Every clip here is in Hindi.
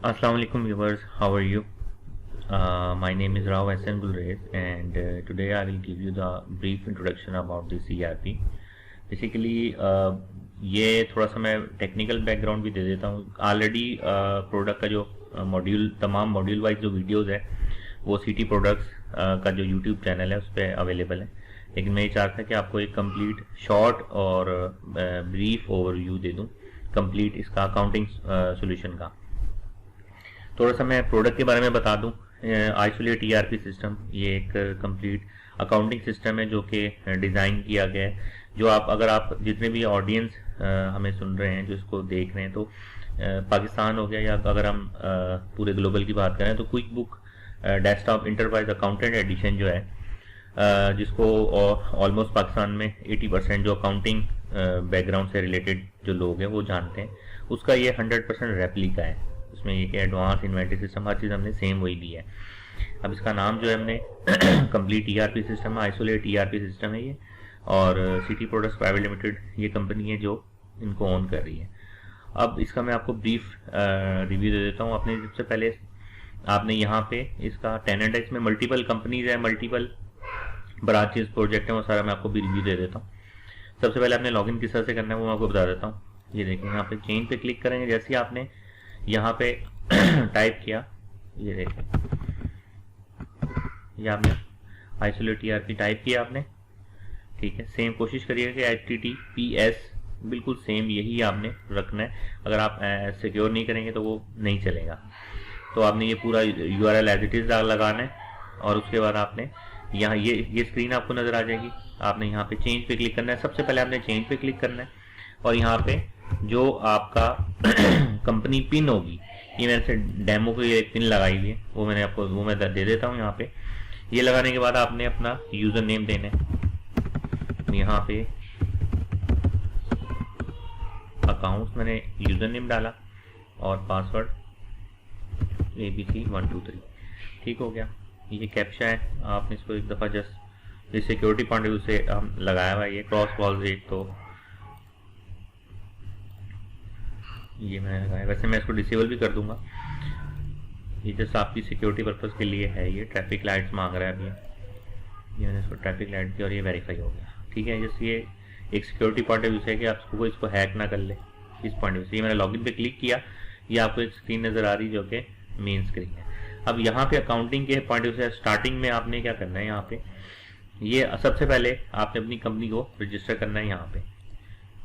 Assalamu alaikum viewers, how are you? My name is Rao Hassan Gulrez and today I will give you the brief introduction about the CRP. Basically ये थोड़ा सा मैं टेक्निकल बैकग्राउंड भी दे देता हूँ। ऑलरेडी प्रोडक्ट का जो मॉड्यूल तमाम मॉड्यूल वाइज जो वीडियोस है वो सिटी प्रोडक्ट्स का जो यूट्यूब चैनल है उस पर अवेलेबल है, लेकिन मैं ये चाहता कि आपको एक कंप्लीट शॉर्ट और ब्रीफ ओवरव्यू दे दूँ कंप्लीट इसका अकाउंटिंग सॉल्यूशन का। थोड़ा सा मैं प्रोडक्ट के बारे में बता दूं। आइसोलेट ईआरपी सिस्टम ये एक कंप्लीट अकाउंटिंग सिस्टम है जो कि डिज़ाइन किया गया है। जो अगर आप जितने भी ऑडियंस हमें सुन रहे हैं जो इसको देख रहे हैं, तो पाकिस्तान हो गया या अगर हम पूरे ग्लोबल की बात करें तो Quick Book Desktop Enterprise Accountant Edition जो है जिसको ऑलमोस्ट पाकिस्तान में 80% जो अकाउंटिंग बैकग्राउंड से रिलेटेड जो लोग हैं वो जानते हैं, उसका ये 100% रेप्लिका है। उसमें ये कि एडवांस इन्वेंटरी सिस्टम हर चीज़ हमने सेम वही दी है। अब इसका नाम जो है हमने कंप्लीट ईआरपी सिस्टम है, आइसोलेट ईआरपी सिस्टम है ये, और सिटी प्रोडक्ट्स प्राइवेट लिमिटेड ये कंपनी है जो इनको ओन कर रही है। अब इसका मैं आपको ब्रीफ रिव्यू दे देता हूँ। आपने सबसे पहले आपने यहाँ पे इसका टेनेंट है, इसमें मल्टीपल कंपनीज है, मल्टीपल ब्रांचेस प्रोजेक्ट है, वो सारा मैं आपको भी रिव्यू दे देता हूँ। सबसे पहले आपने लॉगिन किस तरह से करना है वो मैं आपको बता देता हूँ। ये देखिए यहाँ पे चेंज पे क्लिक करेंगे, जैसे ही आपने यहाँ पे टाइप किया, ये देखें ये आपने आइसोलेट ईआरपी टाइप किया आपने, ठीक है। सेम कोशिश करिएगा कि HTTPS बिल्कुल सेम यही आपने रखना है। अगर आप सिक्योर नहीं करेंगे तो वो नहीं चलेगा। तो आपने ये पूरा URL एज इट इज लगाना है और उसके बाद आपने यहाँ ये स्क्रीन आपको नजर आ जाएगी। आपने यहाँ पे चेंज पे क्लिक करना है। सबसे पहले आपने चेंज पे क्लिक करना है और यहाँ पे जो आपका कंपनी पिन होगी, ये मैंने से डेमो को ये एक पिन लगाई हुई है, वो मैंने आपको मैं दे देता हूँ यहाँ पे। ये लगाने के बाद आपने अपना यूजर नेम देना है। यहाँ पे अकाउंट्स मैंने यूजर नेम डाला और पासवर्ड ABC123, ठीक हो गया। ये कैप्चा है, आपने इसको एक दफ़ा जस्ट इस सिक्योरिटी पॉइंट ऑफ व्यू से हम लगाया हुआ है। ये क्रॉस क्लॉज एक तो ये मैंने लगाया, वैसे मैं इसको डिसेबल भी कर दूंगा। ये जस्ट आपकी सिक्योरिटी पर्पस के लिए है। ये ट्रैफिक लाइट्स मांग रहा है अभी, ये मैंने इसको ट्रैफिक लाइट की और ये वेरीफाई हो गया, ठीक है। जस्ट ये एक सिक्योरिटी पॉइंट ऑफ व्यू से कि आपको इसको हैक ना कर ले, इस पॉइंट ऑफ व्यू से। ये मैंने लॉगिन पे क्लिक किया, ये आपको एक स्क्रीन नज़र आ रही जो कि मेन स्क्रीन है। अब यहाँ पे अकाउंटिंग के पॉइंट ऑफ व्यू से स्टार्टिंग में आपने क्या करना है, यहाँ पे ये सबसे पहले आपने अपनी कंपनी को रजिस्टर करना है। यहाँ पे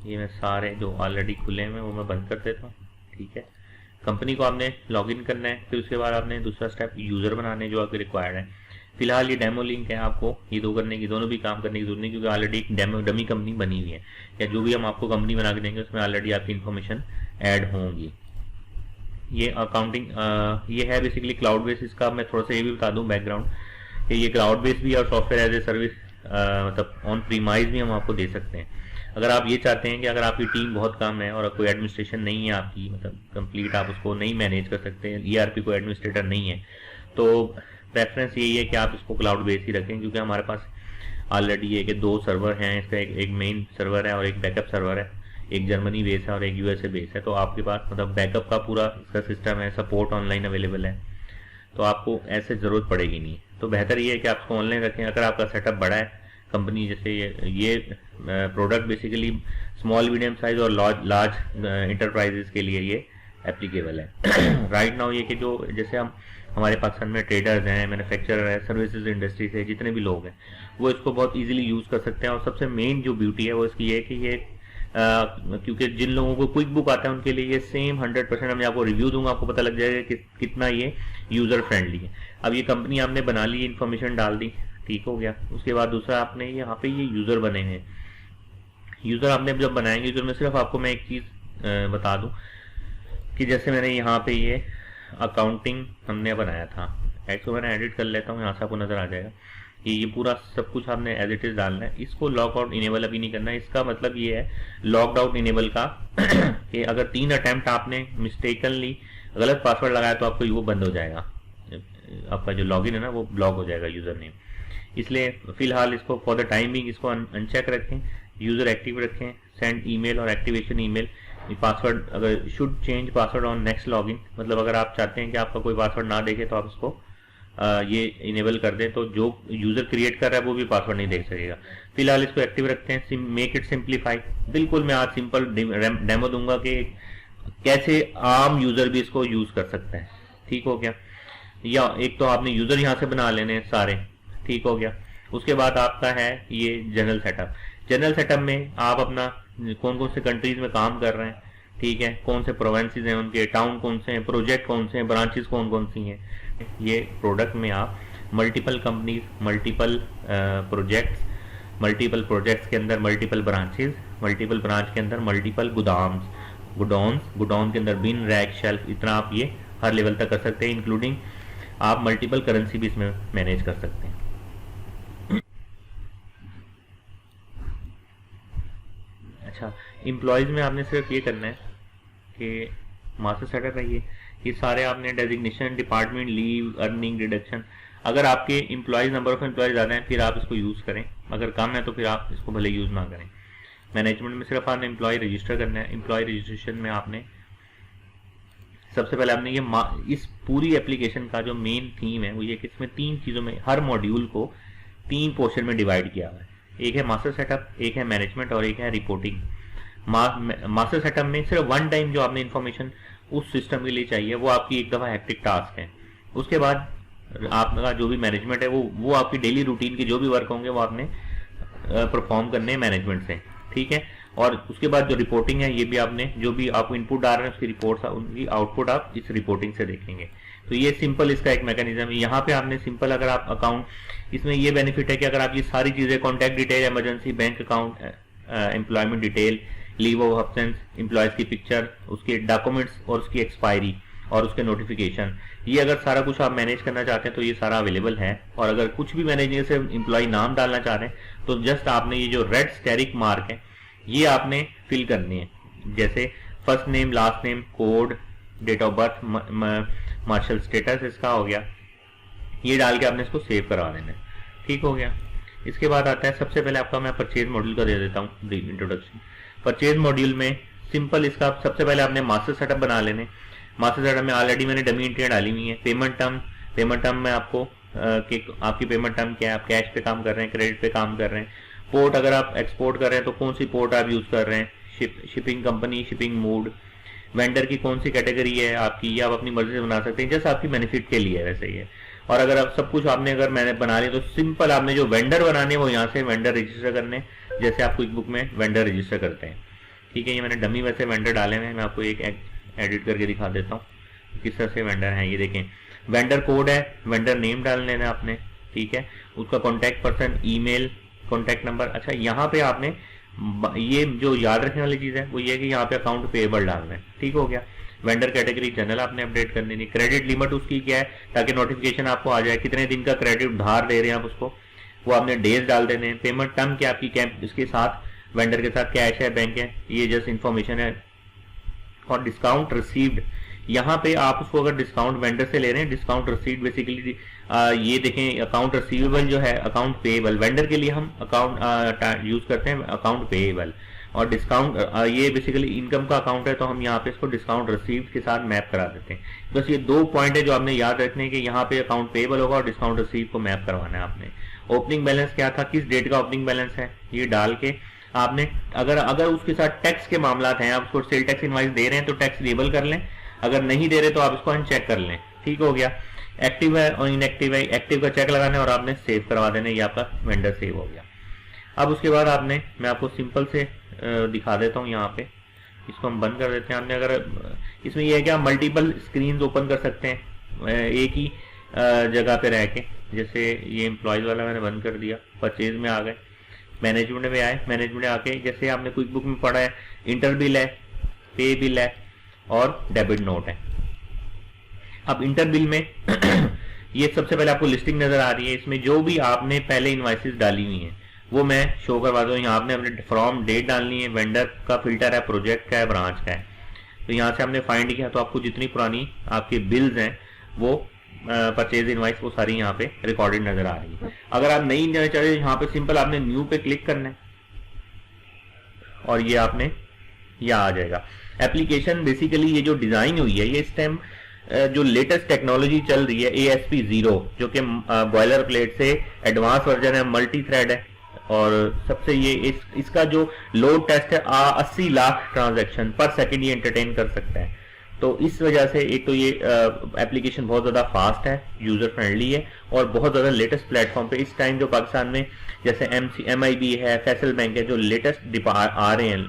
ये मैं सारे जो ऑलरेडी खुले हैं वो मैं बंद कर देता हूँ, ठीक है। कंपनी को आपने लॉगिन करना है, फिर उसके बाद आपने दूसरा स्टेप यूज़र बनाने जो आपके रिक्वायर्ड है। फिलहाल ये डेमो लिंक है, आपको ये दो करने की, दोनों भी काम करने की जरूरत नहीं, क्योंकि ऑलरेडी एक डमी कंपनी बनी हुई है, या जो भी हम आपको कंपनी बना के देंगे उसमें ऑलरेडी आपकी इन्फॉर्मेशन ऐड होंगी। ये अकाउंटिंग ये है बेसिकली क्लाउड बेस। इसका मैं थोड़ा सा ये भी बता दूँ बैकग्राउंड कि ये क्लाउड बेस भी और सॉफ्टवेयर एज ए सर्विस मतलब ऑन प्रीमाइज भी हम आपको दे सकते हैं। अगर आप ये चाहते हैं कि अगर आपकी टीम बहुत कम है और कोई एडमिनिस्ट्रेशन नहीं है आपकी, मतलब कंप्लीट आप उसको नहीं मैनेज कर सकते हैं, ईआरपी को एडमिनिस्ट्रेटर नहीं है, तो प्रेफरेंस यही है कि आप इसको क्लाउड बेस ही रखें, क्योंकि हमारे पास ऑलरेडी ये कि 2 सर्वर हैं। इसका एक मेन सर्वर है और एक बैकअप सर्वर है, एक जर्मनी बेस है और एक USA बेस है। तो आपके पास मतलब बैकअप का पूरा इसका सिस्टम है, सपोर्ट ऑनलाइन अवेलेबल है, तो आपको ऐसे ज़रूरत पड़ेगी नहीं। तो बेहतर ये है कि आप इसको ऑनलाइन रखें। अगर आपका सेटअप बड़ा है कंपनी, जैसे ये product basically small medium size और लार्ज इंटरप्राइजेस के लिए ये एप्लीकेबल है। राइट नाउ ये कि जो जैसे हमारे पाकिस्तान में ट्रेडर्स हैं, मैन्युफैक्चरर है, सर्विसेज इंडस्ट्री से जितने भी लोग हैं वो इसको बहुत इजीली यूज़ कर सकते हैं। और सबसे मेन जो ब्यूटी है वो इसकी है कि ये क्योंकि जिन लोगों को क्विक बुक आता है उनके लिए ये सेम 100%, मैं आपको रिव्यू दूंगा, आपको पता लग जाएगा कि कितना ये यूज़र फ्रेंडली है। अब ये कंपनी आपने बना ली, इन्फॉर्मेशन डाल दी, ठीक हो गया। उसके बाद दूसरा आपने यहाँ पे ये यूज़र बने हैं। यूज़र आपने जब बनाएंगे, यूज़र में सिर्फ आपको मैं एक चीज़ बता दूं कि जैसे मैंने यहाँ पे ये अकाउंटिंग हमने बनाया था, इसको मैंने एडिट कर लेता हूँ, यहाँ से आपको नज़र आ जाएगा कि ये पूरा सब कुछ आपने एज इट इज़ डालना है। इसको लॉक आउट इनेबल अभी नहीं करना है। इसका मतलब ये है लॉकड आउट इनेबल का कि अगर 3 अटैम्प्ट आपने मिस्टेकनली गलत पासवर्ड लगाया तो आपको वो बंद हो जाएगा, आपका जो लॉगिन है ना वो ब्लॉक हो जाएगा यूज़र नेम। इसलिए फिलहाल इसको फॉर द टाइम बिंग इसको अनचेक रखें, यूज़र एक्टिव रखें, सेंड ईमेल और एक्टिवेशन ईमेल पासवर्ड अगर should change password on next login, मतलब अगर आप चाहते हैं कि आपका कोई पासवर्ड ना देखे तो आप इसको ये इनेबल कर दें, तो जो यूजर क्रिएट कर रहा है वो भी पासवर्ड नहीं देख सकेगा। फिलहाल इसको एक्टिव रखते हैं। मेक इट सिंप्लीफाई, बिल्कुल मैं आज सिंपल डेमो दूंगा कि कैसे आम यूजर भी इसको यूज कर सकते हैं। ठीक हो गया। या एक तो आपने यूजर यहाँ से बना लेने सारे, ठीक हो गया। उसके बाद आपका है ये जनरल सेटअप। जनरल सेटअप में आप अपना कौन कौन से कंट्रीज में काम कर रहे हैं, ठीक है, कौन से प्रोविंसेस हैं उनके, टाउन कौन से हैं, प्रोजेक्ट कौन से हैं, ब्रांचेस कौन कौन सी हैं। ये प्रोडक्ट में आप मल्टीपल कंपनीज, मल्टीपल प्रोजेक्ट्स के अंदर मल्टीपल ब्रांचेस, मल्टीपल ब्रांच के अंदर मल्टीपल गुडाउन के अंदर बिन, रैक, शेल्फ, इतना आप ये हर लेवल तक कर सकते हैं। इंक्लूडिंग आप मल्टीपल करेंसी भी इसमें मैनेज कर सकते हैं। अच्छा, एम्प्लॉयज में आपने सिर्फ ये करना है कि मास्टर सेटअप है ये सारे आपने designation, department, leave, earning, deduction, अगर आपके एम्प्लॉयज नंबर ऑफ एम्प्लॉयज ज़्यादा हैं फिर आप इसको यूज़ करें, अगर कम है तो फिर आप इसको भले यूज़ ना करें। मैनेजमेंट में सिर्फ आपने एम्प्लॉय रजिस्टर करना है। एम्प्लॉय रजिस्ट्रेशन में आपने सबसे पहले आपने ये इस पूरी एप्लीकेशन का जो मेन थीम है वो ये कि इसमें 3 चीज़ों में हर मॉड्यूल को 3 पोर्शन में डिवाइड किया हुआ है। एक है मास्टर सेटअप, एक है मैनेजमेंट और एक है रिपोर्टिंग। मास्टर सेटअप में सिर्फ वन टाइम जो आपने इन्फॉर्मेशन उस सिस्टम के लिए चाहिए वो आपकी एक दफ़ा हेक्टिक टास्क है। उसके बाद आपका जो भी मैनेजमेंट है वो आपकी डेली रूटीन के जो भी वर्क होंगे वो आपने परफॉर्म करने हैं मैनेजमेंट से, ठीक है। और उसके बाद जो रिपोर्टिंग है ये भी आपने जो भी आप इनपुट डाल रहे हैं उसकी रिपोर्ट्स, उनकी आउटपुट आप इस रिपोर्टिंग से देखेंगे। तो ये सिंपल इसका एक मैकेनिज्म है। यहाँ पे आपने सिंपल अगर आप अकाउंट, इसमें ये बेनिफिट है कि अगर आप ये सारी चीज़ें contact detail, emergency, bank account, employment detail, leave of absence, employees की पिक्चर, उसके डॉक्यूमेंट्स और उसकी एक्सपायरी और उसके नोटिफिकेशन, ये अगर सारा कुछ आप मैनेज करना चाहते हैं तो ये सारा अवेलेबल है। और अगर कुछ भी मैनेज नहीं, सिर्फ एम्प्लॉय नाम डालना चाह रहे हैं तो जस्ट आपने ये जो रेड स्टेरिक मार्क है ये आपने फिल करनी है, जैसे first name, last name, code, date of birth, marital status इसका हो गया, ये डाल के आपने इसको सेव करवा देना है। ठीक हो गया। इसके बाद आता है सबसे पहले आपका मैं परचेज मॉड्यूल का दे देता हूँ ब्रीफ इंट्रोडक्शन। परचेज मॉड्यूल में सिंपल इसका सबसे पहले आपने मास्टर सेटअप बना लेने। मास्टर सेटअप में ऑलरेडी मैंने डमी एंट्रियाँ डाली हुई है। पेमेंट टर्म में आपको आपकी पेमेंट टर्म क्या है, आप कैश पे काम कर रहे हैं, क्रेडिट पे काम कर रहे हैं। पोर्ट अगर आप एक्सपोर्ट कर रहे हैं तो कौन सी पोर्ट आप यूज कर रहे हैं, shipping company, shipping mode, vendor की कौन सी कैटेगरी है आपकी, ये आप अपनी मर्जी से बना सकते हैं, जैसे आपकी बेनिफिट के लिए है वैसे ही है। और अगर आप सब कुछ आपने अगर मैंने बना लिया तो सिंपल आपने जो वेंडर बनाने वो यहाँ से वेंडर रजिस्टर करने, जैसे आप क्विक बुक में वेंडर रजिस्टर करते हैं। ठीक है, ये मैंने डमी वैसे वेंडर डाले हुए हैं, मैं आपको एक एडिट करके दिखा देता हूँ किस तरह से वेंडर है। ये देखें, वेंडर कोड है, वेंडर नेम डाल लेना आपने, ठीक है, उसका contact person, email, contact number. अच्छा, यहाँ पे आपने ये जो याद रखने वाली चीज़ है वो ये है कि यहाँ पे अकाउंट पेएबल डालना है। ठीक हो गया। वेंडर कैटेगरी जनरल आपने अपडेट करनी थी। क्रेडिट लिमिट उसकी क्या है ताकि नोटिफिकेशन आपको आ जाए, कितने दिन का क्रेडिट उधार दे रहे हैं आप उसको, वो आपने डेज डाल देने हैं। पेमेंट टर्म क्या आपकी कैंप, इसके साथ वेंडर के साथ कैश है, बैंक है, ये जस्ट इन्फॉर्मेशन है। और डिस्काउंट रिसीव्ड, यहाँ पे आप उसको अगर डिस्काउंट वेंडर से ले रहे हैं, डिस्काउंट रिसीव्ड बेसिकली ये देखें अकाउंट रिसीवेबल जो है अकाउंट पेएबल, वेंडर के लिए हम अकाउंट यूज करते हैं अकाउंट पेएबल। और डिस्काउंट ये बेसिकली इनकम का अकाउंट है तो हम यहाँ पे इसको डिस्काउंट रिसीव्ड के साथ मैप करा देते हैं। बस ये 2 पॉइंट है जो आपने याद रखने कि यहाँ पे अकाउंट पेएबल होगा और डिस्काउंट रिसीव को मैप करवाना है आपने। ओपनिंग बैलेंस क्या था, किस डेट का ओपनिंग बैलेंस है, ये डाल के आपने अगर उसके साथ टैक्स के मामला हैं, आप उसको सेल टैक्स इनवाइस दे रहे हैं तो टैक्स लेबल कर लें, अगर नहीं दे रहे तो आप इसको अनचेक कर लें। ठीक हो गया। एक्टिव है और इनएक्टिव है, एक्टिव का चेक लगाना है और आपने सेव करवा देना, ये आपका वेंडर सेव हो गया। अब उसके बाद आपने, मैं आपको सिंपल से दिखा देता हूँ, यहाँ पे इसको हम बंद कर देते हैं। आपने अगर इसमें यह है कि आप मल्टीपल स्क्रीन ओपन कर सकते हैं एक ही जगह पे रह के, जैसे ये एम्प्लॉयज वाला मैंने बंद कर दिया, परचेज में आ गए, मैनेजमेंट में आए, मैनेजमेंट में आके जैसे आपने क्विक बुक में पढ़ा है इंटर बिल है, पे बिल है और डेबिट नोट है। अब इंटर बिल में ये सबसे पहले आपको लिस्टिंग नजर आ रही है, इसमें जो भी आपने पहले इनवाइसेस डाली हुई हैं वो मैं शो करवा दूँ। यहाँ आपने अपने फ्रॉम डेट डालनी है, वेंडर का फिल्टर है, प्रोजेक्ट का है, ब्रांच का है। तो यहाँ से हमने फाइंड किया तो आपको जितनी पुरानी आपके बिल्स हैं वो परचेज इनवाइस वो सारी यहाँ पे रिकॉर्डेड नजर आ रही है। अगर आप नहीं जाना चाहते यहाँ पे सिंपल आपने न्यू पे क्लिक करना है और ये आपने या आ जाएगा। एप्लीकेशन बेसिकली ये जो डिजाइन हुई है ये इस टाइम जो लेटेस्ट टेक्नोलॉजी चल रही है ASP0 जो कि बॉयलर प्लेट से एडवांस वर्जन है, मल्टी थ्रेड है, और सबसे ये इसका जो लोड टेस्ट है 80 लाख ट्रांजैक्शन पर सेकंड ये एंटरटेन कर सकता है। तो इस वजह से एक तो ये एप्लीकेशन बहुत ज़्यादा फास्ट है, यूज़र फ्रेंडली है, और बहुत ज़्यादा लेटेस्ट प्लेटफॉर्म पे इस टाइम जो पाकिस्तान में जैसे MIB है, फैसल बैंक है, जो लेटेस्ट आ रहे हैं,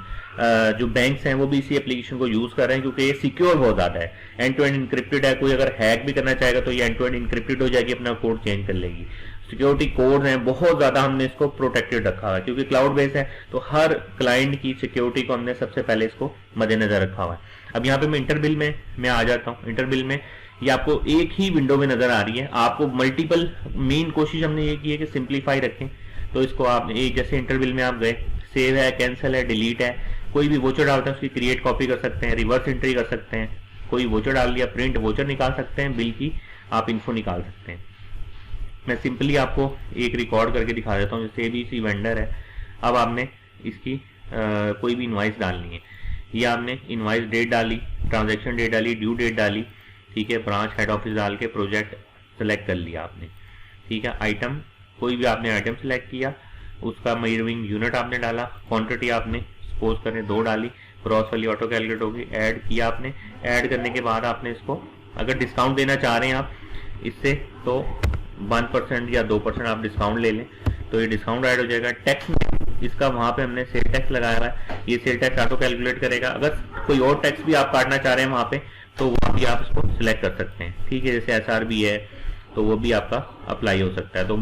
जो बैंक्स हैं वो भी इसी एप्लीकेशन को यूज़ कर रहे हैं क्योंकि ये सिक्योर बहुत ज़्यादा है, एंड टू एंड इंक्रिप्टेड है। कोई अगर हैक भी करना चाहेगा तो ये एंड टू एंड इंक्रिप्टेड हो जाएगी, अपना कोड चेंज कर लेगी। सिक्योरिटी कोड हैं बहुत ज़्यादा, हमने इसको प्रोटेक्टेड रखा हुआ है क्योंकि क्लाउड बेस है, तो हर क्लाइंट की सिक्योरिटी को हमने सबसे पहले इसको मद्देनजर रखा हुआ है। अब यहाँ पे मैं इंटरबिल में मैं आ जाता हूँ। इंटरबिल में ये आपको एक ही विंडो में नजर आ रही है, आपको मल्टीपल, मेन कोशिश हमने ये की है कि सिंप्लीफाई रखें। तो इसको आप एक जैसे इंटरबिल में आप गए, सेव है, कैंसिल है, डिलीट है, कोई भी वोचर डालता है उसकी क्रिएट कॉपी कर सकते हैं, रिवर्स एंट्री कर सकते हैं, कोई वोचर डाल दिया प्रिंट वोचर निकाल सकते हैं, बिल की आप इन्फो निकाल सकते हैं। मैं सिंपली आपको एक रिकॉर्ड करके दिखा देता हूँ। जैसे ABC वेंडर है, अब आपने इसकी कोई भी इनवाइस डालनी है, ये आपने इनवाइस डेट डाली, ट्रांजैक्शन डेट डाली, ड्यू डेट डाली, ठीक है, ब्रांच हेड ऑफिस डाल के प्रोजेक्ट सेलेक्ट कर लिया आपने, ठीक है। आइटम कोई भी आपने आइटम सेलेक्ट किया, उसका मेजरिंग यूनिट आपने डाला, क्वांटिटी आपने सपोज करें 2 डाली, ग्रॉस वैल्यू ऑटो कैलकुलेट होगी, ऐड किया आपने। ऐड करने के बाद आपने इसको अगर डिस्काउंट देना चाह रहे हैं आप इससे तो 1% या 2% आप डिस्काउंट ले लें तो ये डिस्काउंट ऐड हो जाएगा। टैक्स इसका वहां पे हमने सेल टैक्स लगाया हुआ है, ये सेल टैक्स ऑटो कैलकुलेट करेगा। अगर कोई और टैक्स भी आप काटना चाह रहे हैं वहां पे तो वहां भी आप इसको सिलेक्ट कर सकते हैं, ठीक है। जैसे SRB है तो वो भी आपका अप्लाई हो सकता है। तो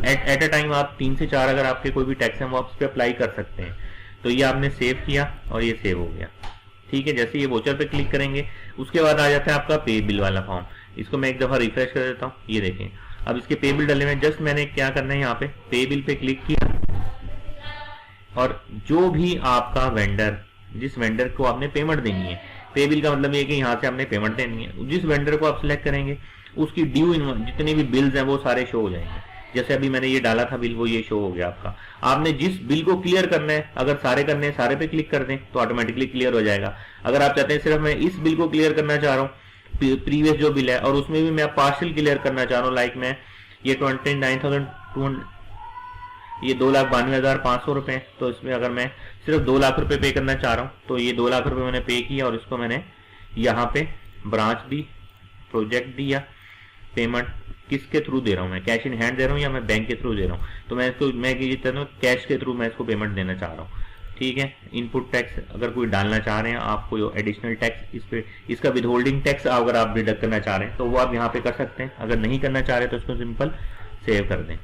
एट अ टाइम आप 3 से 4 अगर आपके कोई भी टैक्स है वो आप उस पर अप्लाई कर सकते हैं। तो ये आपने सेव किया और ये सेव हो गया, ठीक है। जैसे ये वोचर पे क्लिक करेंगे उसके बाद आ जाता है आपका पे बिल वाला फॉर्म। इसको मैं एक दफा रिफ्रेश कर देता हूँ, ये देखें अब इसके पे बिल डले में जस्ट मैंने क्या करना है, यहाँ पे बिल पे क्लिक किया और जो भी आपका वेंडर, जिस वेंडर को आपने पेमेंट देनी है, पे बिल का मतलब ये कि यहाँ से आपने पेमेंट देनी है, जिस वेंडर को आप सिलेक्ट करेंगे उसकी ड्यू जितने भी बिल्स हैं वो सारे शो हो जाएंगे। जैसे अभी मैंने ये डाला था बिल, वो ये शो हो गया आपका। आपने जिस बिल को क्लियर करना है, अगर सारे करने हैं सारे पे क्लिक कर दें तो ऑटोमेटिकली क्लियर हो जाएगा। अगर आप चाहते हैं सिर्फ मैं इस बिल को क्लियर करना चाह रहा हूँ, प्रीवियस जो बिल है, और उसमें भी मैं पार्शियल क्लियर करना चाह रहा हूँ, लाइक मैं ये 29,200 ये 2,92,500 रुपए, तो इसमें अगर मैं सिर्फ 2 लाख रुपए पे करना चाह रहा हूँ तो ये 2 लाख रुपए मैंने पे किया और इसको मैंने यहाँ पे ब्रांच दी, प्रोजेक्ट दिया, पेमेंट किसके थ्रू दे रहा हूँ, मैं कैश इन हैंड दे रहा हूँ या मैं बैंक के थ्रू दे रहा हूँ, तो मैं इसको मैं कैश के थ्रू मैं इसको पेमेंट देना चाह रहा हूँ, ठीक है। इनपुट टैक्स अगर कोई डालना चाह रहे हैं आप, कोई एडिशनल टैक्स इस पे, इसका विद होल्डिंग टैक्स अगर आप डिडक्ट करना चाह रहे हैं तो वो आप यहाँ पे कर सकते हैं। अगर नहीं करना चाह रहे तो इसको सिंपल सेव कर दें,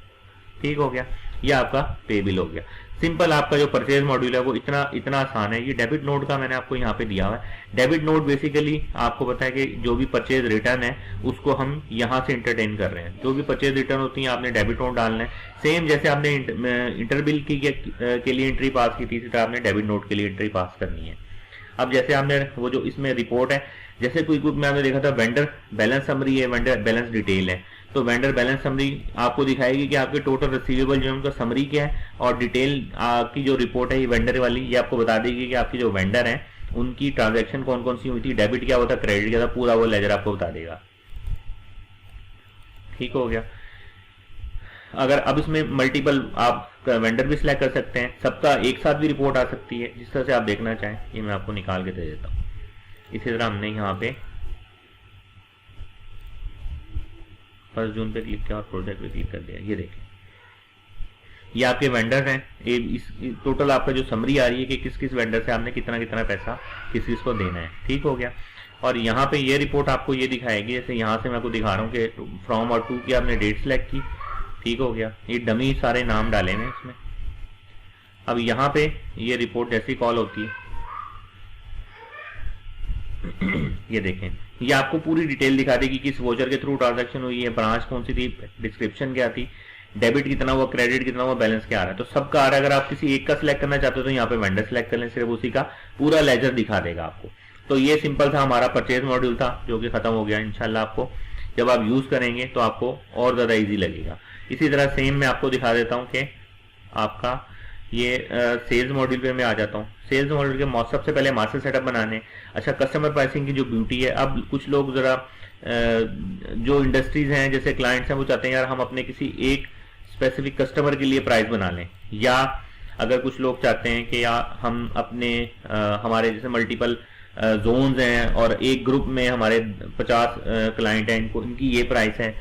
ठीक हो गया। ये आपका पे बिल हो गया। सिंपल आपका जो परचेज मॉड्यूल है वो इतना आसान है। ये डेबिट नोट का मैंने आपको यहाँ पे दिया हुआ है। डेबिट नोट बेसिकली आपको पता है कि जो भी परचेज रिटर्न है उसको हम यहाँ से इंटरटेन कर रहे हैं। जो भी परचेज रिटर्न होती है आपने डेबिट नोट डालना है, सेम जैसे आपने इंटरबिल के लिए एंट्री पास की थी, इसी तरह आपने डेबिट नोट के लिए एंट्री पास करनी है। अब जैसे आपने वो जो इसमें रिपोर्ट है, जैसे कोई में आपने देखा था वेंडर बैलेंस समरी है, वेंडर बैलेंस डिटेल है, तो वेंडर बैलेंस समरी आपको दिखाएगी कि आपके टोटल रिसीवेबल जो है उनका समरी क्या है, और डिटेल की जो रिपोर्ट है ये वेंडर वाली, ये आपको बता देगी कि आपकी जो वेंडर है उनकी ट्रांजैक्शन कौन कौन सी हुई थी, डेबिट क्या होता, क्रेडिट क्या था, पूरा वो लेजर आपको बता देगा, ठीक हो गया। अगर अब इसमें मल्टीपल आप वेंडर भी सिलेक्ट कर सकते हैं, सबका एक साथ भी रिपोर्ट आ सकती है, जिस तरह से आप देखना चाहें। ये मैं आपको निकाल के दे देता हूँ। इसी तरह हमने यहाँ पे 1 जून पे क्लिक किया और प्रोजेक्ट पे क्लिक कर दिया। ये देखें ये आपके वेंडर हैं, टोटल आपका जो समरी आ रही है कि किस किस वेंडर से आपने कितना कितना पैसा किस किस को देना है, ठीक हो गया। और यहाँ पे ये रिपोर्ट आपको ये दिखाएगी, जैसे यहाँ से मैं आपको दिखा रहा हूँ कि फ्रॉम और टू की आपने डेट सेलेक्ट की, ठीक हो गया। ये डमी सारे नाम डाले हैं इसमें। अब यहाँ पे ये रिपोर्ट जैसी कॉल होती है ये देखें, ये आपको पूरी डिटेल दिखा देगी किस वोचर के थ्रू ट्रांजैक्शन हुई है, ब्रांच कौन सी थी, डिस्क्रिप्शन क्या थी, डेबिट कितना हुआ, क्रेडिट कितना हुआ, बैलेंस क्या आ रहा है। तो सबका आ रहा है। अगर आप किसी एक का सिलेक्ट करना चाहते हो तो यहाँ पे वेंडर सिलेक्ट कर लें, सिर्फ उसी का पूरा लेजर दिखा देगा आपको। तो ये सिंपल था हमारा परचेज मॉड्यूल था जो कि खत्म हो गया। इंशाल्लाह आपको जब आप यूज करेंगे तो आपको और ज्यादा ईजी लगेगा। इसी तरह सेम मैं आपको दिखा देता हूँ कि आपका ये सेल्स मॉड्यूल पे मैं आ जाता हूँ। सेल्स मॉड्यूल के सबसे पहले मास्टर सेटअप बनाने। अच्छा, कस्टमर प्राइसिंग की जो ब्यूटी है, अब कुछ लोग जरा जो इंडस्ट्रीज हैं, जैसे क्लाइंट्स हैं, वो चाहते हैं यार हम अपने किसी एक स्पेसिफिक कस्टमर के लिए प्राइस बना लें, या अगर कुछ लोग चाहते हैं कि या हम अपने हमारे जैसे मल्टीपल जोन्स हैं और एक ग्रुप में हमारे 50 क्लाइंट हैं, इनकी ये प्राइस है,